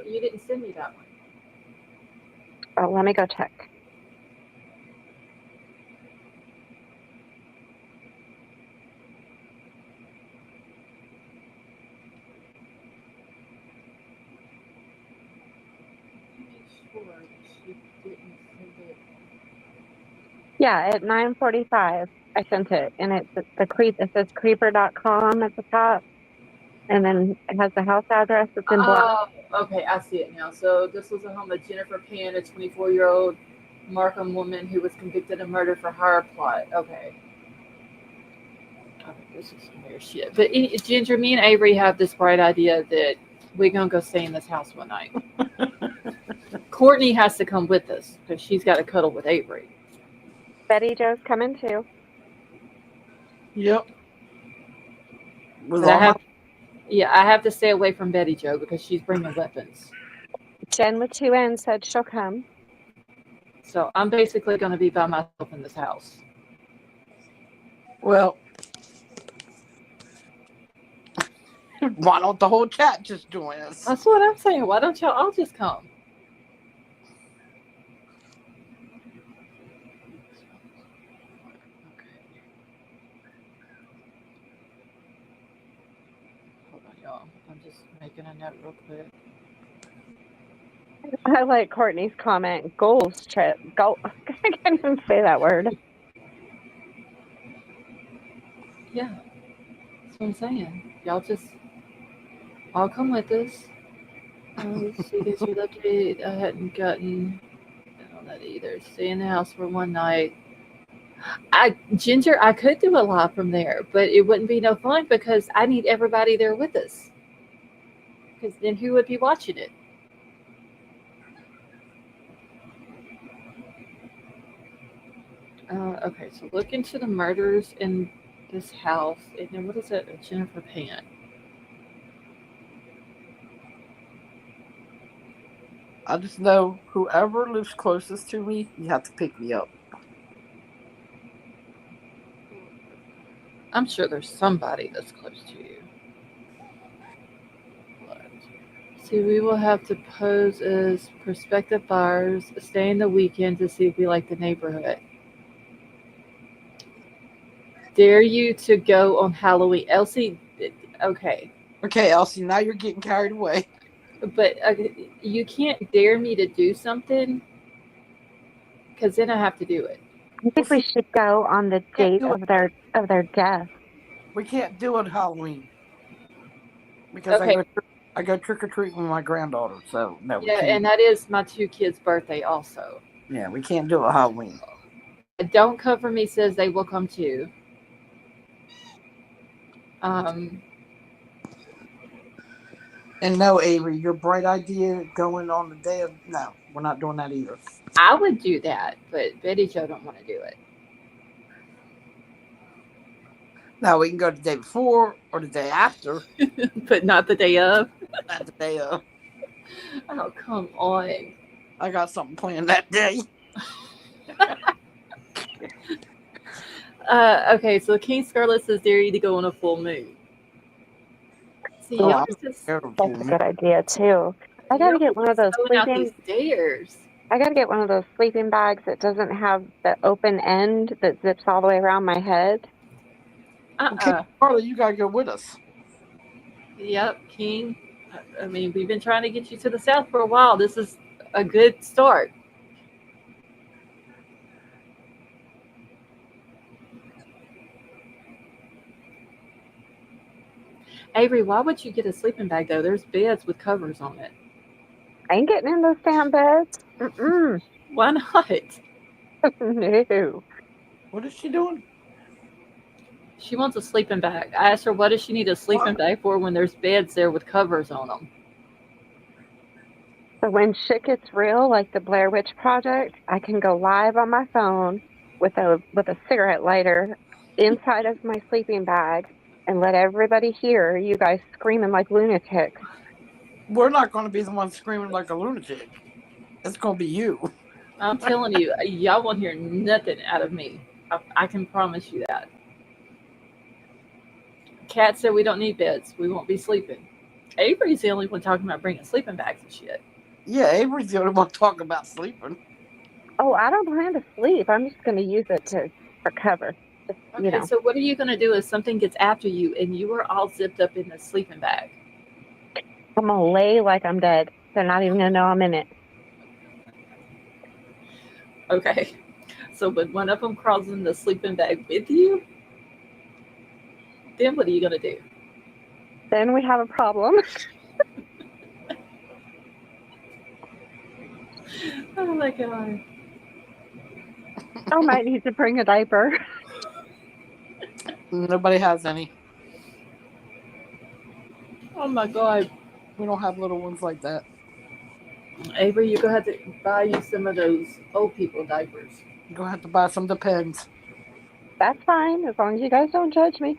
you didn't send me that one. Oh, let me go check. Yeah, at 9:45 I sent it, and it says creeper.com at the top. and then it has the house address that's in black. Oh, okay, I see it now. So this was the home of Jennifer Pan, a 24-year-old Markham woman who was convicted of murder for hire plot. Okay. Okay, this is some weird shit. But Ginger, me and Avery have this bright idea that we're gonna go stay in this house one night. Courtney has to come with us because she's got to cuddle with Avery. Betty Jo's coming too. Yep. With But I all have, yeah, I have to stay away from Betty Jo because she's bringing weapons. Jen with 2 N said she'll come. So I'm basically going to be by myself in this house. well, why don't the whole chat just join us? That's what I'm saying. Why don't y'all all just come? Hold on, y'all. I'm just making a note real quick. I like Courtney's comment. Goals trip. Goal. I can't even say that word. Yeah, that's what I'm saying. Y'all just all come with us. Let's see, this was update. I hadn't gotten on that either. Stay in the house for one night. Ginger, I could do a live from there, but it wouldn't be no fun because I need everybody there with us. Because then who would be watching it? Okay, so look into the murders in this house. And then what is it? Jennifer Pan. I just know whoever lives closest to me, you have to pick me up. I'm sure there's somebody that's close to you. See, we will have to pose as prospective buyers, stay in the weekend to see if we like the neighborhood. Dare you to go on Halloween. Elsie, okay. Okay, Elsie, now you're getting carried away. But you can't dare me to do something because then I have to do it. I think we should go on the date of their death. We can't do it Halloween because Okay. I go trick or treat with my granddaughter. So no, we Yeah, can't. and that is my 2 kids' birthday also. Yeah, we can't do it Halloween. Don't Cover Me says they will come too. And no, Avery, your bright idea going on the day of no, we're not doing that either. I would do that, but Betty Jo don't want to do it. Now we can go the day before or the day after, But not the day of. not the day of. Oh, come on. I got something planned that day. Okay, so King Scarlet says dare you to go on a full moon. See, Oh, y'all I'm just That's a good idea too. I gotta get one of those throwing out sleeping. these dares. I gotta get one of those sleeping bags that doesn't have the open end that zips all the way around my head. Okay, Carly, you gotta go with us. Yep, King. I mean, we've been trying to get you to the South for a while. This is a good start. Avery, why would you get a sleeping bag though? There's beds with covers on it. I ain't getting in those damn beds. Mm-mm. Why not? No. What is she doing? She wants a sleeping bag. I asked her, what does she need a sleeping bag for when there's beds there with covers on them? So when shit gets real, like the Blair Witch Project, I can go live on my phone with a cigarette lighter inside of my sleeping bag and let everybody hear you guys screaming like lunatics. We're not going to be the ones screaming like a lunatic. It's going to be you. I'm telling you, y'all won't hear nothing out of me. I can promise you that. Kat said we don't need beds. We won't be sleeping. Avery's the only one talking about bringing sleeping bags and shit. Yeah, Avery's the only one talking about sleeping. Oh, I don't plan to sleep. I'm just going to use it for cover. Just, Okay, so what are you going to do if something gets after you and you are all zipped up in the sleeping bag? I'm going to lay like I'm dead. They're not even going to know I'm in it. Okay. So when one of them crawls in the sleeping bag with you, then what are you going to do? then we have a problem. Oh my god. I might need to bring a diaper. Nobody has any. Oh my god. We don't have little ones like that. Avery, you're gonna have to buy you some of those old people diapers. You're gonna have to buy some Depends. That's fine, as long as you guys don't judge me.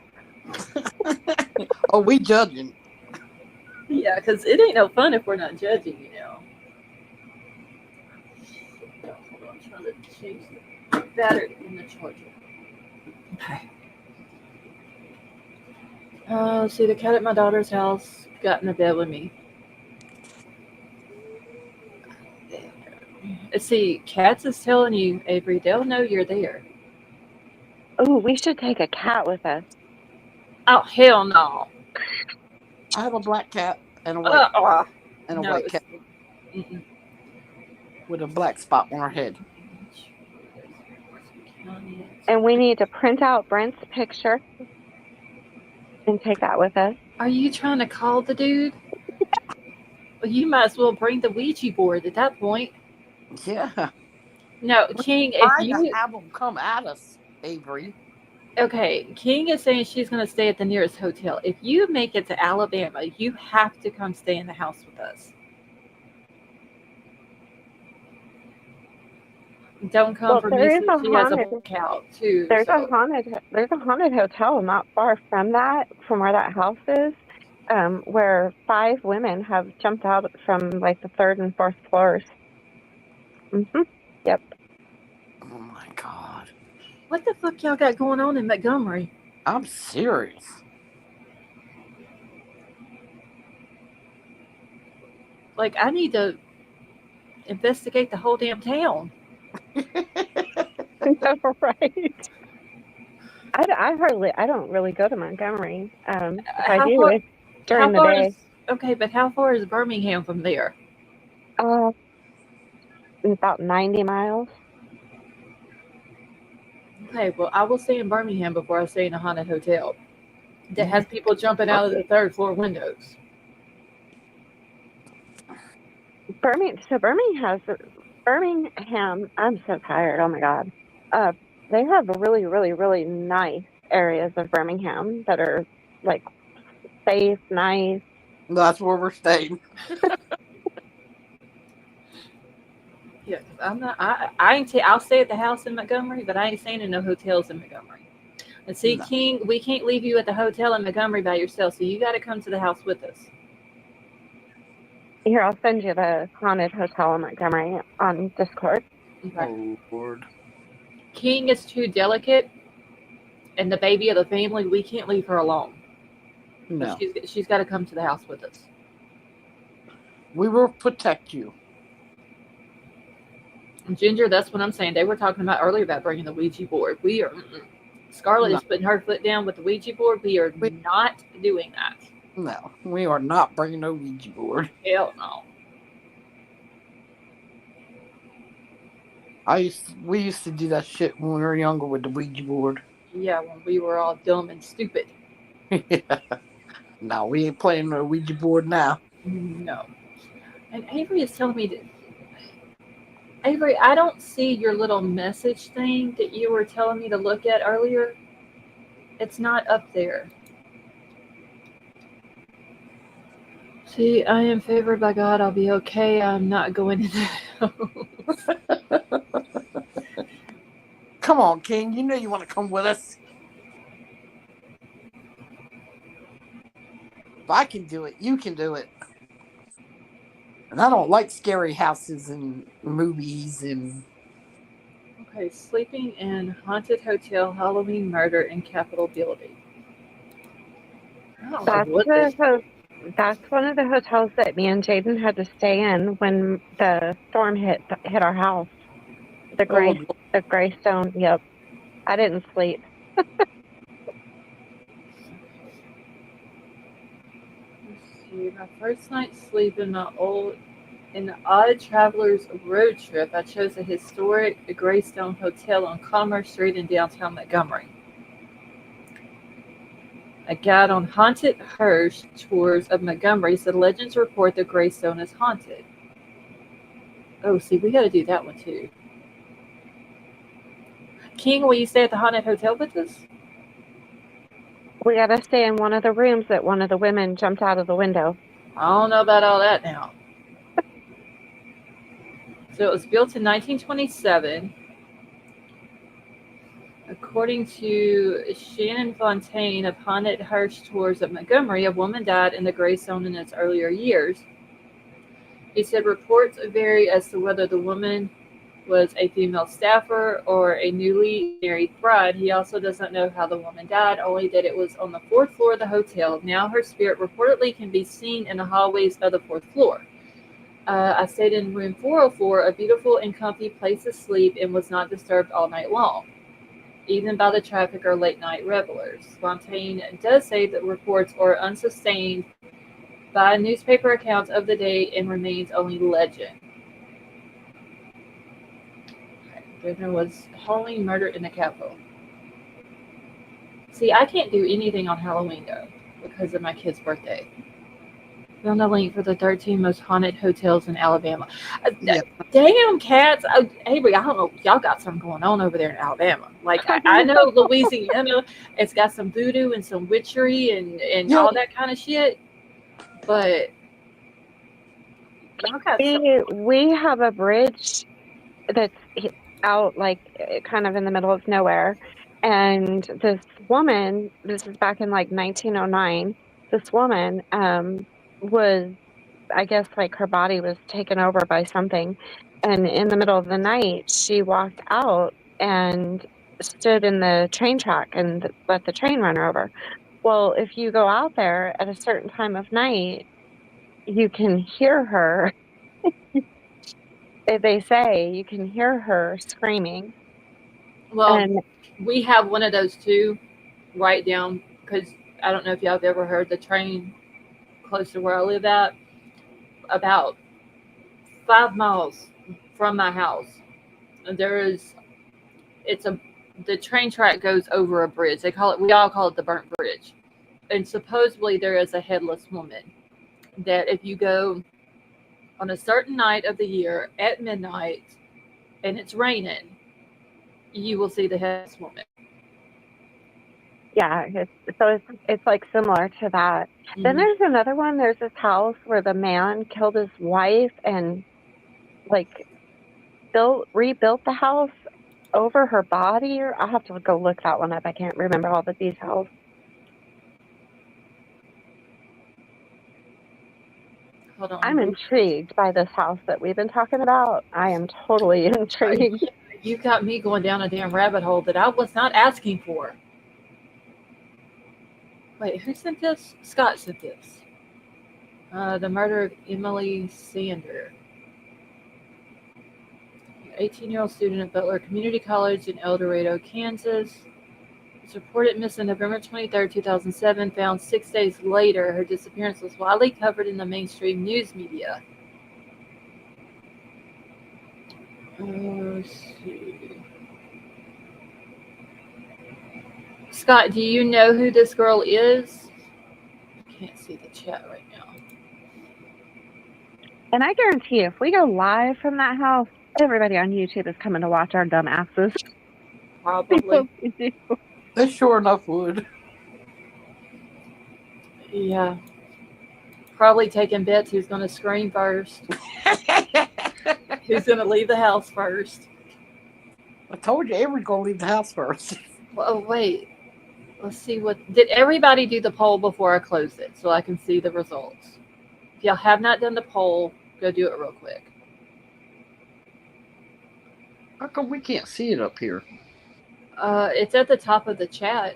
Oh, we judging. Yeah, because it ain't no fun if we're not judging, you know. Hold on, I'm trying to change the battery in the charger. Okay. See, the cat at my daughter's house got in the bed with me. See, cats is telling you, Avery, they'll know you're there. Ooh, we should take a cat with us. Oh, hell no. I have a black cat and a white and a No, white cat mm-mm. with a black spot on her head. And we need to print out Brent's picture and take that with us. Are you trying to call the dude? Well, you might as well bring the Ouija board at that point. Yeah. No, King, Trying if to you have them come at us, Avery. okay, King is saying she's going to stay at the nearest hotel. If you make it to Alabama, you have to come stay in the house with us. Don't come Well, for there me is since a she has a haunted- lookout too. There's so. a haunted hotel not far from where that house is, where 5 women have jumped out from like the 3rd and 4th floors. Yep. Oh my god. What the fuck y'all got going on in Montgomery? I'm serious. Like, I need to investigate the whole damn town. Right. I don't really go to Montgomery. If I How do, far- it's during the how far day. okay, but how far is Birmingham from there? About 90 miles. Okay, well, I will stay in Birmingham before I stay in a haunted hotel that has people jumping out of the 3rd floor windows. Birmingham, I'm so tired. Oh my God. They have really, really, really nice areas of Birmingham that are like safe, nice. That's where we're staying. Yeah, 'cause I'm not. I ain't. I'll stay at the house in Montgomery, but I ain't staying in no hotels in Montgomery. And see, No. King, we can't leave you at the hotel in Montgomery by yourself, so you got to come to the house with us. Here, I'll send you the haunted hotel in Montgomery on Discord. Okay. Oh Lord. King is too delicate, and the baby of the family, we can't leave her alone. No. She's got to come to the house with us. We will protect you. Ginger, that's what I'm saying. They were talking about earlier about bringing the Ouija board. We are. Scarlett No. is putting her foot down with the Ouija board. We are not doing that. No. We are not bringing no Ouija board. Hell no. We used to do that shit when we were younger with the Ouija board. Yeah, when we were all dumb and stupid. Yeah. No, we ain't playing no Ouija board now. No. And Avery is telling me that. Avery, I don't see your little message thing that you were telling me to look at earlier. It's not up there. See, I am favored by God. I'll be okay. I'm not going in the house. Come on, King. You know you want to come with us. If I can do it, you can do it. And I don't like scary houses and movies and... Okay, sleeping in haunted hotel, Halloween murder in Capitol building. I don't know what this- That's one of the hotels that me and Jaden had to stay in when the storm hit our house. The Greystone. Yep. I didn't sleep. Let's see. My first night sleep in the Odd Travelers road trip, I chose a historic Greystone Hotel on Commerce Street in downtown Montgomery. A guide on haunted Hearst tours of Montgomery said legends report the Greystone is haunted. Oh, see, we got to do that one too. King, will you stay at the haunted hotel with us? We got to stay in one of the rooms that one of the women jumped out of the window. I don't know about all that now. So it was built in 1927. According to Shannon Fontaine of Haunted Hearst Tours of Montgomery, a woman died in the Greystone in its earlier years. He said reports vary as to whether the woman was a female staffer or a newly married bride. He also doesn't know how the woman died, only that it was on the 4th floor of the hotel. Now her spirit reportedly can be seen in the hallways of the 4th floor. I stayed in room 404, a beautiful and comfy place to sleep, and was not disturbed all night long, even by the traffic or late-night revelers. Fontaine does say that reports are unsustained by newspaper accounts of the day and remains only legend. Then there was Halloween murder in the Capitol. See, I can't do anything on Halloween, though, because of my kid's birthday. Found a link for the 13 most haunted hotels in Alabama. Yeah. Damn, cats. Avery, I don't know. Y'all got something going on over there in Alabama. Like, I know Louisiana, it's got some voodoo and some witchery and Yeah. all that kind of shit. But y'all got some. We have a bridge that's out, like, kind of in the middle of nowhere. And this woman, this is back in like 1909, this woman was, I guess, like her body was taken over by something. And in the middle of the night, she walked out and stood in the train track and let the train run her over. Well, if you go out there at a certain time of night, you can hear her. They say you can hear her screaming. Well, And we have one of those too, right down, because I don't know if y'all have ever heard the train close to where I live at, about 5 miles from my house. There is, the train track goes over a bridge. We all call it the Burnt Bridge. And supposedly there is a headless woman that if you go on a certain night of the year at midnight and it's raining, you will see the headless woman. yeah, it's like similar to that. Then there's another one. There's this house where the man killed his wife and like rebuilt the house over her body. Or I'll have to go look that one up. I can't remember all the details. Hold on. I'm intrigued by this house that we've been talking about. I am totally intrigued. You got me going down a damn rabbit hole that I was not asking for. Wait, who sent this? Scott sent this. The murder of Emily Sander, 18-year-old student at Butler Community College in El Dorado, Kansas. Was reported missing November 23, 2007. Found 6 days later. Her disappearance was widely covered in the mainstream news media. Let's see. Scott, do you know who this girl is? I can't see the chat right now. And I guarantee if we go live from that house, everybody on YouTube is coming to watch our dumb asses. Probably. They sure enough would. Yeah. Probably taking bets who's going to scream first. Who's going to leave the house first. I told you Avery's gonna leave the house first. Well, wait. Let's see what... Did everybody do the poll before I close it so I can see the results? If y'all have not done the poll, go do it real quick. How come we can't see it up here? It's at the top of the chat.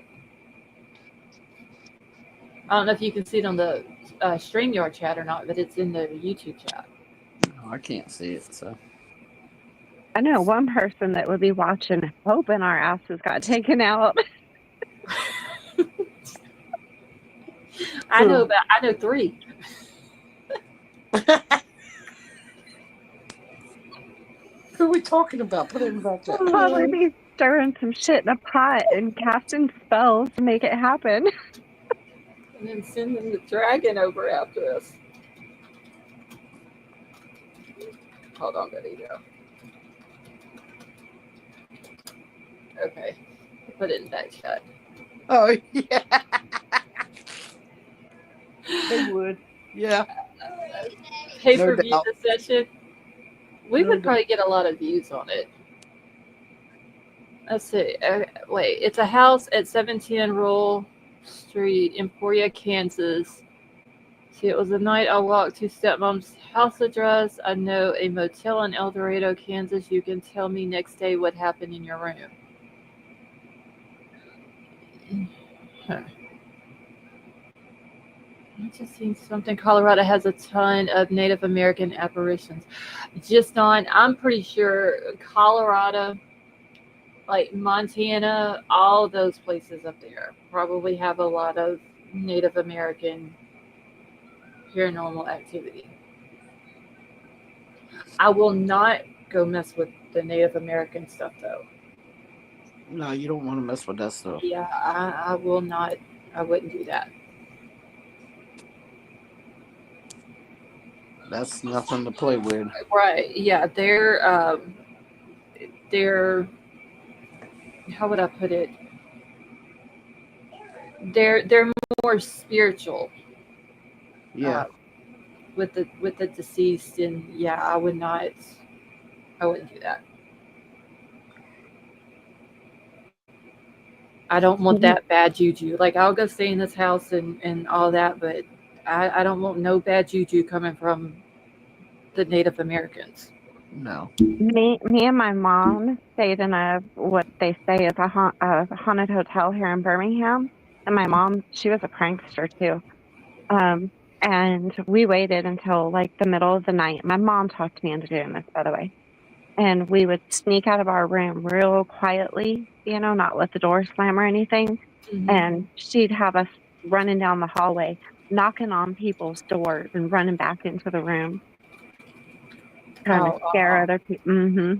I don't know if you can see it on the StreamYard chat or not, but it's in the YouTube chat. No, I can't see it, so. I know one person that would be watching hoping our asses got taken out. I know 3. Who are we talking about? Put it back there. Probably be stirring some shit in a pot and casting spells to make it happen. And then sending the dragon over after us. Hold on, there you go. Okay. Put it in that chat. Oh, yeah. They would. Yeah. Pay-per-view doubt. session. We No would doubt. probably get a lot of views on it. Let's see. Wait, it's a house at 710 Rural Street, Emporia, Kansas. See, it was the night I walked to stepmom's house address. I know a motel in El Dorado, Kansas. You can tell me next day what happened in your room. Huh. I just seen something. Colorado has a ton of Native American apparitions. Just on, I'm pretty sure Colorado, like Montana, all those places up there probably have a lot of Native American paranormal activity. I will not go mess with the Native American stuff though. No, you don't want to mess with that stuff. Yeah, I will not. I wouldn't do that. That's nothing to play with. Right? Yeah, they're how would I put it? They're more spiritual. Yeah. With the deceased, and yeah, I wouldn't do that. I don't want that bad juju. Like, I'll go stay in this house and all that, but I don't want no bad juju coming from the Native Americans. No. Me and my mom stayed in what they say is a haunted hotel here in Birmingham. And my mom, she was a prankster too. And we waited until like the middle of the night. My mom talked me into doing this, by the way. And we would sneak out of our room real quietly, not let the door slam or anything. Mhm. And she'd have us running down the hallway, knocking on people's doors and running back into the room. Trying to scare other people. Mm-hmm.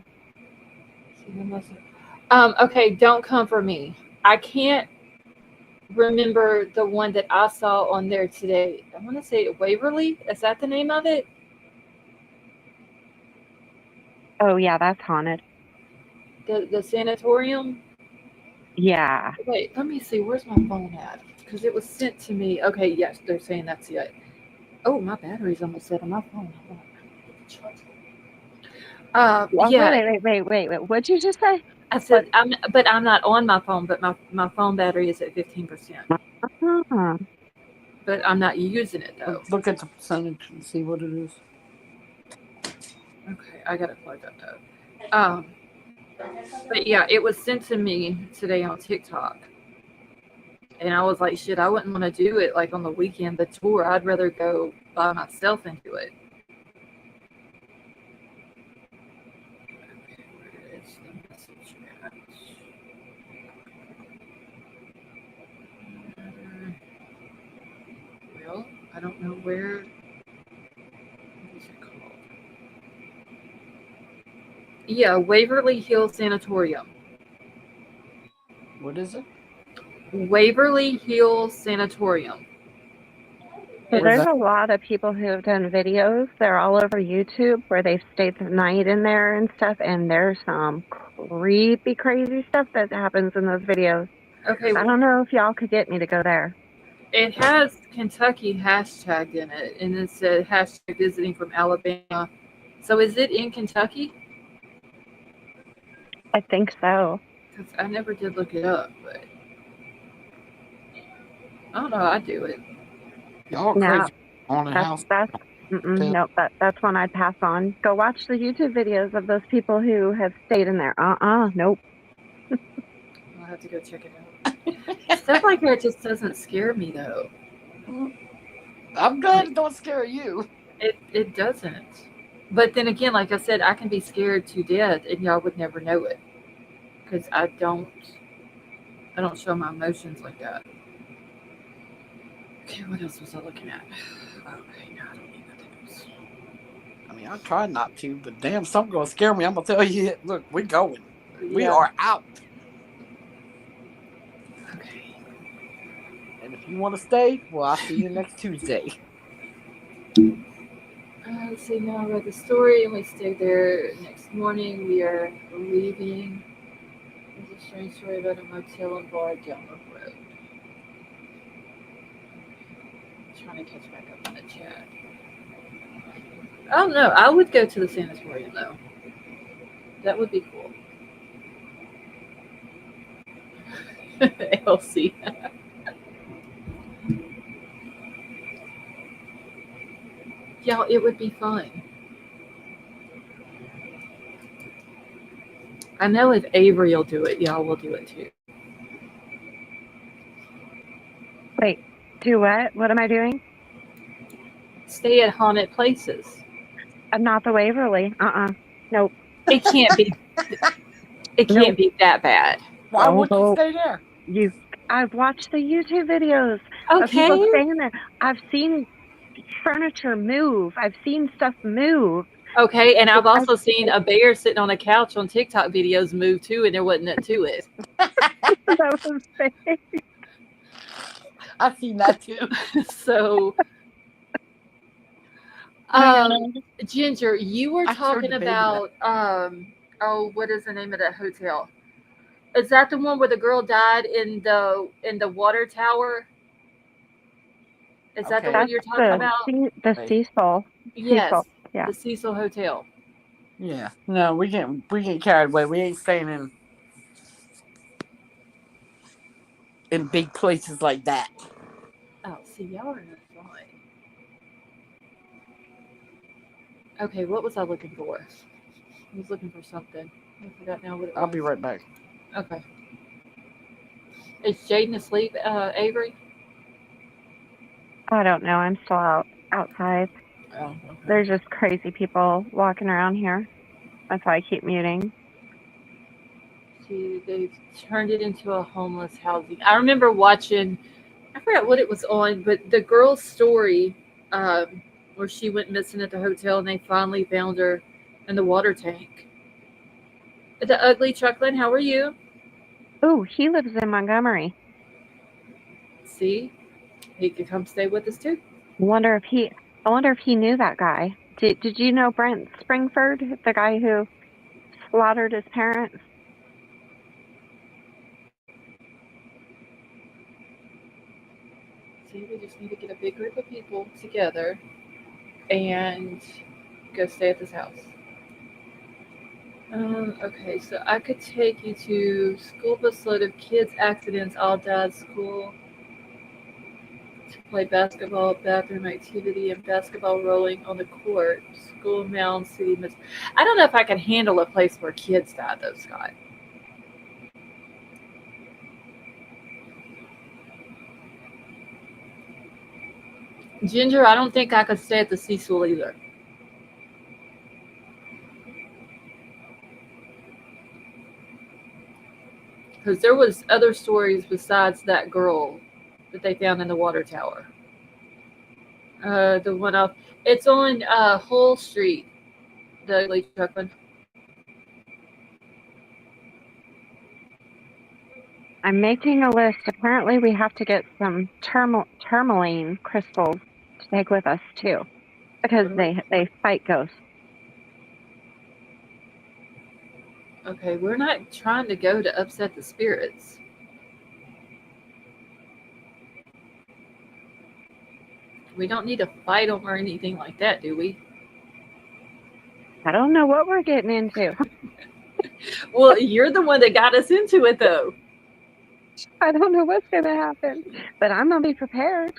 Okay, don't come for me. I can't remember the one that I saw on there today. I want to say Waverly. Is that the name of it? Oh, yeah, that's haunted. The sanatorium? Yeah. Wait, let me see. Where's my phone at? Because it was sent to me. Okay, yes, they're saying that's it. Oh, my battery's almost dead on my phone. Yeah. Wait. What'd you just say? I said, I'm not on my phone, but my phone battery is at 15%. Uh-huh. But I'm not using it though. Look at the percentage and see what it is. Okay, I got it plugged up though. But yeah, it was sent to me today on TikTok. And I was like, shit, I wouldn't want to do it like on the weekend, the tour. I'd rather go by myself and do it. Where is the message at? Well, I don't know where. What is it called? Yeah, Waverly Hills Sanatorium. What is it? Waverly Hills Sanatorium. So there's a lot of people who have done videos. They're all over YouTube where they've stayed the night in there and stuff. And there's some creepy, crazy stuff that happens in those videos. Okay. I don't know if y'all could get me to go there. It has Kentucky hashtagged in it, and it said hashtag visiting from Alabama. So is it in Kentucky? I think so. Because I never did look it up, but I don't know. I'd do it. Y'all crazy on a house. Nope, that's one I'd pass on. Go watch the YouTube videos of those people who have stayed in there. Nope. I'll have to go check it out. Stuff like that just doesn't scare me, though. I'm glad it don't scare you. It doesn't. But then again, like I said, I can be scared to death, and y'all would never know it. Because I don't show my emotions like that. Okay, what else was I looking at? Okay, no, I don't need nothing else. I mean, I try not to, but damn, something gonna scare me. I'm gonna tell you, look, we're going. We Yeah. are out. Okay. And if You want to stay? Well, I'll see you next Tuesday. Let's see, now I read the story and we stayed there. Next morning, we are leaving. There's a strange story about a motel and bar down the road. Trying to catch back up on the chat. Oh no, I would go to the sanatorium though. That would be cool. Elsie. Yeah, it would be fun. I know if Avery will do it, y'all will do it too. Wait, do what? What am I doing? Stay at haunted places. I'm not the Waverly. Nope. It can't be. It can't Nope. be that bad. Why would you Oh, stay there? I've watched the YouTube videos of people Okay. staying there. I've seen furniture move. I've seen stuff move. Okay, and I've also seen a bear sitting on a couch on TikTok videos move too, and there wasn't nothing to it. That was fake. I've seen that too. So, Ginger, you were I showed talking the baby about what is the name of that hotel? Is that the one where the girl died in the water tower? Is that the Okay. one you're talking about? The Cecil. Yes, Cecil, yeah. the Cecil Hotel. Yeah. No, we get carried away. We ain't staying in big places like that. Oh, see, y'all are not fun. Okay, what was I looking for? I was looking for something. I forgot now what it was. I'll be right back. Okay. Is Jaden asleep, Avery? I don't know. I'm still outside. Oh, okay. There's just crazy people walking around here. That's why I keep muting. See, they've turned it into a homeless housing. I remember watching, I forgot what it was on, but the girl's story where she went missing at the hotel and they finally found her in the water tank. The Ugly Chuckling, how are you? Ooh, he lives in Montgomery. See, he could come stay with us too. I wonder if he knew that guy. Did you know Brent Springford, the guy who slaughtered his parents? See, we just need to get a big group of people together and go stay at this house. Okay, so I could take you to school bus load of kids accidents, all died school to play basketball, bathroom activity, and basketball rolling on the court. School mound, city miss. I don't know if I can handle a place where kids die, though, Scott. Ginger, I don't think I could stay at the Cecil either. Because there was other stories besides that girl that they found in the water tower. The one off, it's on Hull Street, the Ugly Chuckling. I'm making a list. Apparently, we have to get some tourmaline crystals to take with us too, because they fight ghosts. Okay, we're not trying to go to upset the spirits. We don't need to fight them or anything like that, do we? I don't know what we're getting into. Well, you're the one that got us into it, though. I don't know what's going to happen, but I'm going to be prepared.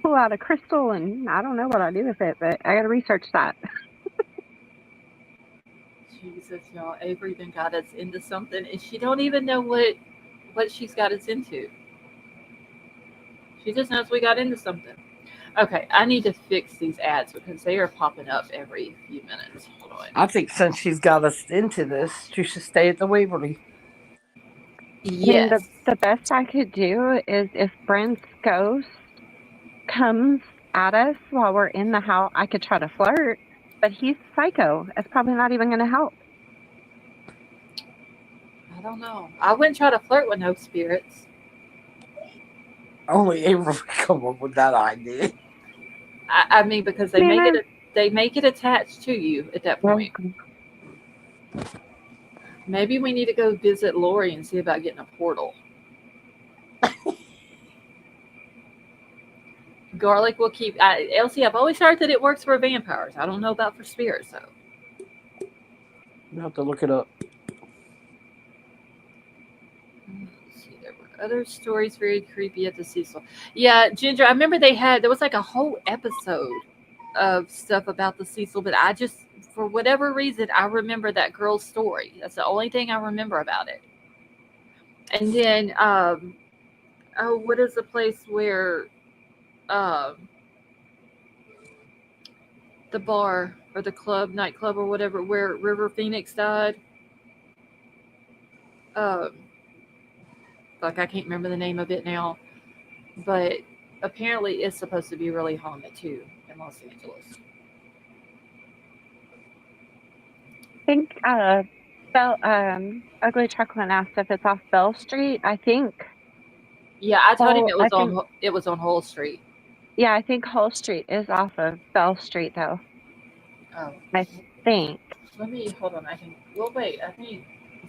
Pull out a crystal, and I don't know what I'll do with it, but I got to research that. Jesus, y'all, Avery even got us into something, and she don't even know what she's got us into. She just knows we got into something. Okay, I need to fix these ads because they are popping up every few minutes. Hold on. I think since she's got us into this, she should stay at the Waverly. Yes. I mean, the best I could do is if Brent's ghost comes at us while we're in the house, I could try to flirt, but he's psycho. It's probably not even going to help. I don't know. I wouldn't try to flirt with no spirits. Only April would come up with that idea. I mean, because they Man, make it attached to you at that point. Maybe we need to go visit Lori and see about getting a portal. Garlic will keep. Elsie, I've always heard that it works for vampires. I don't know about for spirits though. You have to look it up. Let's see, there were other stories very creepy at the Cecil. Yeah, Ginger, I remember there was like a whole episode of stuff about the Cecil, but I just, for whatever reason, I remember that girl's story. That's the only thing I remember about it. And then, oh, what is the place where um, the bar or the nightclub or whatever, where River Phoenix died? Um, like I can't remember the name of it now, but apparently it's supposed to be really haunted too in Los Angeles. I think Ugly Chuckling asked if it's off Bell Street. I think Yeah, I told him I think it was on Hull Street. yeah, I think Hull Street is off of Bell Street though. Oh, I think. let me hold on. Well, wait. I think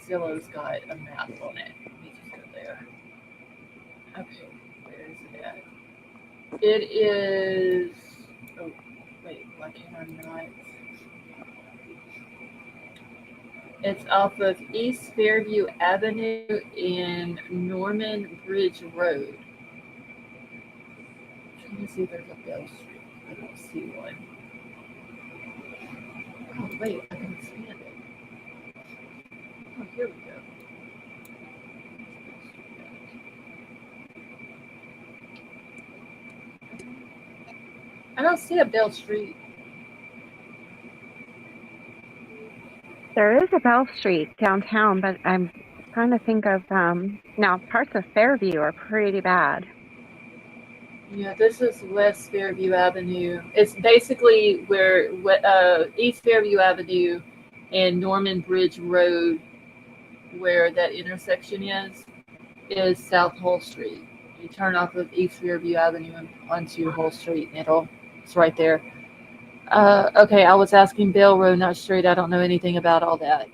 Zillow's got a map on it. Let me just go there. Okay, where is it at? It is. Oh, wait. Why can't I not? It's off of East Fairview Avenue and Norman Bridge Road. I'm trying to see if there's a Bell Street. I don't see one. Oh, wait. I can expand it. Oh, here we go. I don't see a Bell Street. There is a Bell Street downtown, but I'm trying to think of now parts of Fairview are pretty bad. Yeah, this is West Fairview Avenue. It's basically where East Fairview Avenue and Norman Bridge Road, where that intersection is South Hull Street. You turn off of East Fairview Avenue and onto Hull Street, and it's right there. Okay, I was asking Bell Road, not Street. I don't know anything about all that.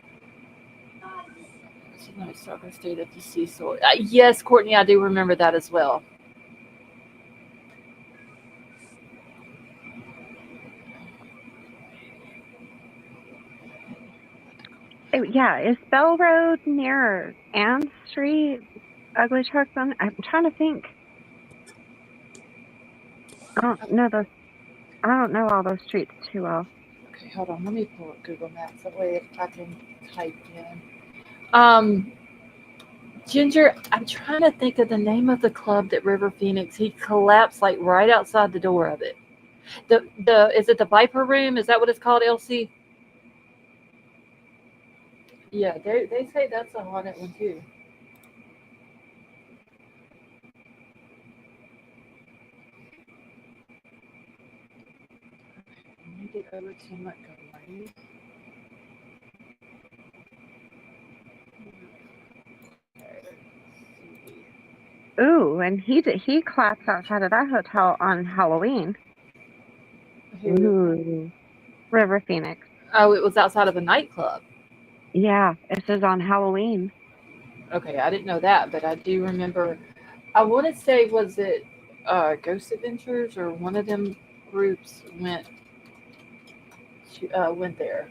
It's a nice soccer state at the Cecil. Yes, Courtney, I do remember that as well. Yeah, is Bell Road near Ann Street? Ugly Chuckling? I'm trying to think. I don't know all those streets too well. Okay, hold on. Let me pull up Google Maps. That way I can type in. Ginger, I'm trying to think of the name of the club at River Phoenix. He collapsed like right outside the door of it. Is it the Viper Room? Is that what it's called, Elsie? Yeah, they say that's a haunted one too. Let me get over to Montgomery. Ooh, and he collapsed outside of that hotel on Halloween. Ooh, River Phoenix. Oh, it was outside of a nightclub. Yeah, it says on Halloween. Okay, I didn't know that, but I do remember. I want to say, was it Ghost Adventures or one of them groups went there.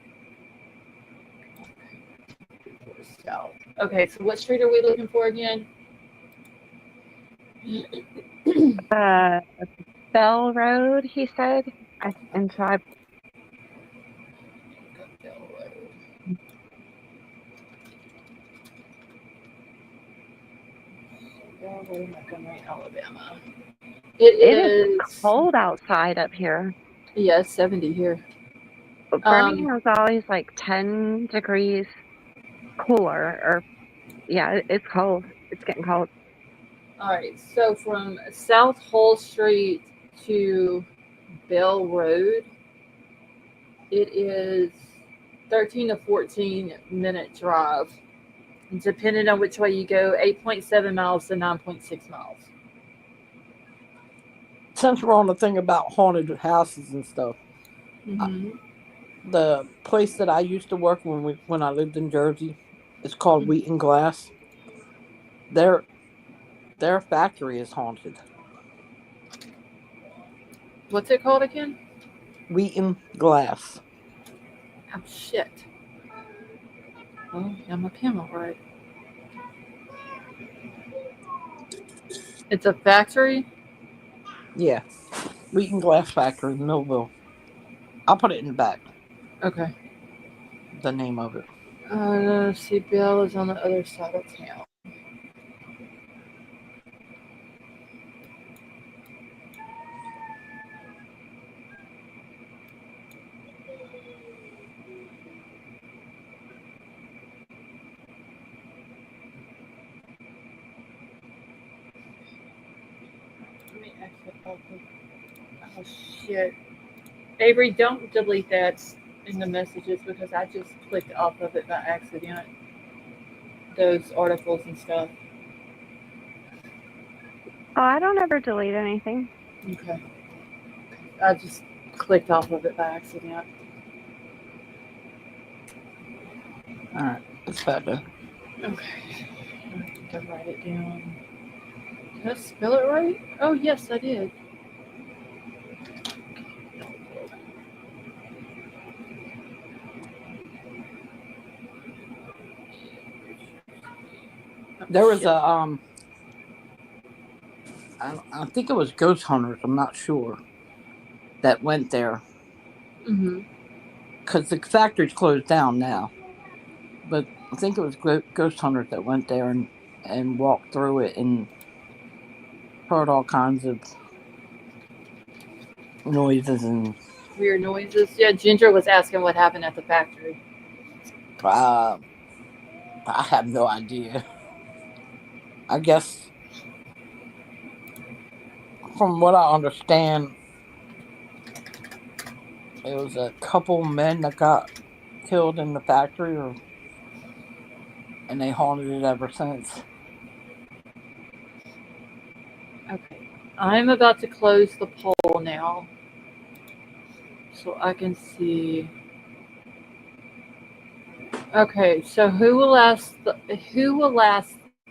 South. Okay, so what street are we looking for again? Bell Road, he said. And so I Bell Road. Bell Road, Montgomery, Alabama. It is cold outside up here. Yeah, it's 70 here. Birmingham's always like 10 degrees cooler, or yeah, it's cold. It's getting cold. All right, so from South Hull Street to Bell Road, it is 13 to 14 minute drive. And depending on which way you go, 8.7 miles to 9.6 miles. since we're on the thing about haunted houses and stuff, Mm-hmm. the place that I used to work when I lived in Jersey, it's called Mhm. Wheaton Glass. Their factory is haunted. What's it called again? Wheaton Glass. Oh shit. Oh, I'm a camel, right? It's a factory. Yeah, Wheaton Glass Factory, Millville. I'll put it in the back. Okay. The name of it. See, Bill is on the other side of town. Let me exit off of. Oh shit. Avery, don't delete that in the messages because I just clicked off of it by accident. Those articles and stuff. Oh, I don't ever delete anything. Okay. I just clicked off of it by accident. All right, it's back there. Okay. I think I write it down. Did I spell it right? Oh, yes, I did. Oh, There was shit. a I think it was Ghost Hunters. I'm not sure that went there Mm-hmm. because the factory's closed down now. But I think it was Ghost Hunters that went there and walked through it and heard all kinds of noises and Weird noises. Yeah, Ginger was asking what happened at the factory. I have no idea. I guess from what I understand, it was a couple men that got killed in the factory, and they haunted it ever since. Okay. I'm about to close the poll now so I can see. Okay, so who will last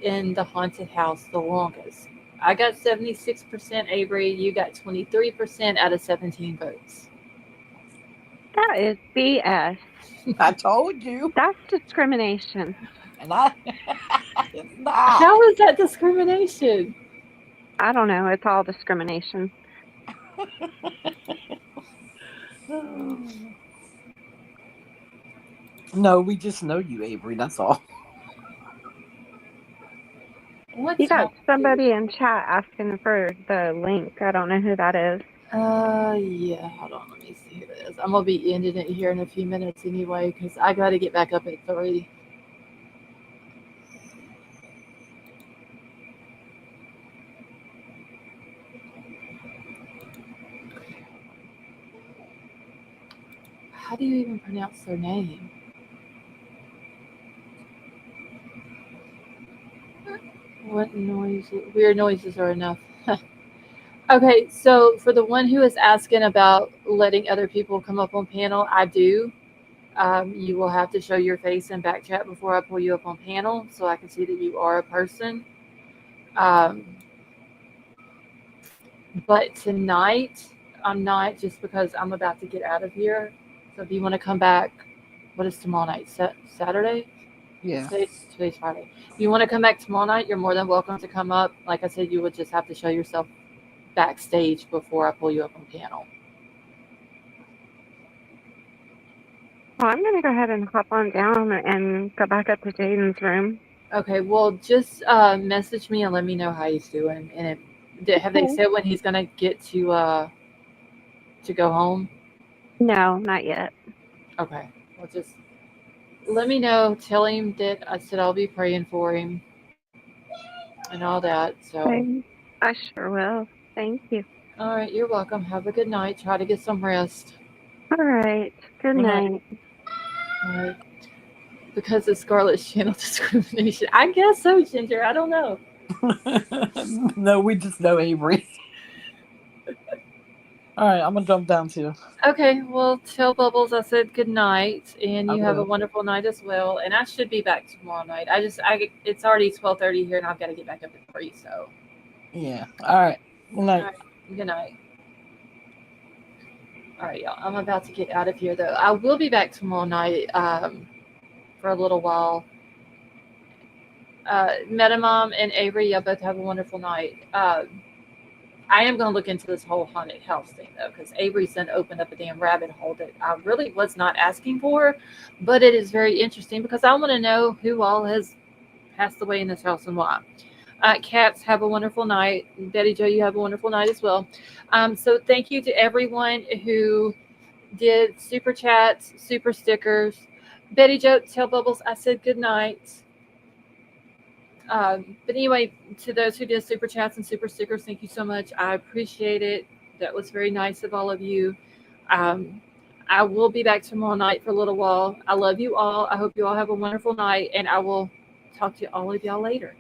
in the haunted house the longest? I got 76% Avery, you got 23% out of 17 votes. That is BS. I told you, That's discrimination. and it's not. How is that discrimination? I don't know. It's all discrimination. No, we just know you, Avery. That's all. What's You got happening? somebody in chat asking for the link. I don't know who that is. Yeah, hold on, let me see who it is. I'm gonna be ending it here in a few minutes anyway, because I gotta get back up at 3. How do you even pronounce their name? What noises? Weird noises are enough. Okay, so for the one who is asking about letting other people come up on panel, I do. You will have to show your face in back chat before I pull you up on panel so I can see that you are a person. But tonight, I'm not, just because I'm about to get out of here. So if you want to come back, what is tomorrow night? Saturday? Yeah. Today's Friday. If you want to come back tomorrow night, you're more than welcome to come up. Like I said, you would just have to show yourself backstage before I pull you up on panel. Well, I'm going to go ahead and hop on down and go back up to Jaden's room. Okay, well, just message me and let me know how he's doing. And have they said when he's gonna get to go home? No, not yet. Okay, well, just let me know. Tell him that I said I'll be praying for him and all that. So, I sure will. Thank you. all right, you're welcome. Have a good night. Try to get some rest. All right. Good night. All right. Because of Scarlett's channel discrimination. I guess so, Ginger. I don't know. No, we just know Avery. All right, I'm gonna jump down too. Okay, well, tell Bubbles I said good night, and I you have a will. wonderful night as well. And I should be back tomorrow night. It's already 12:30 here, and I've got to get back up at 3. So, Yeah. All right. Good all night. right, good night. All right, y'all. I'm about to get out of here, though. I will be back tomorrow night for a little while. Metamom and Avery, y'all both have a wonderful night. I am going to look into this whole haunted house thing, though, because Avery's then opened up a damn rabbit hole that I really was not asking for, but it is very interesting because I want to know who all has passed away in this house and why. Cats, have a wonderful night. Betty Jo, you have a wonderful night as well. So thank you to everyone who did super chats, super stickers. Betty Jo, tell Bubbles I said good night. But anyway, to those who did super chats and super stickers, thank you so much. I appreciate it. That was very nice of all of you. I will be back tomorrow night for a little while. I love you all. I hope you all have a wonderful night, and I will talk to all of y'all later.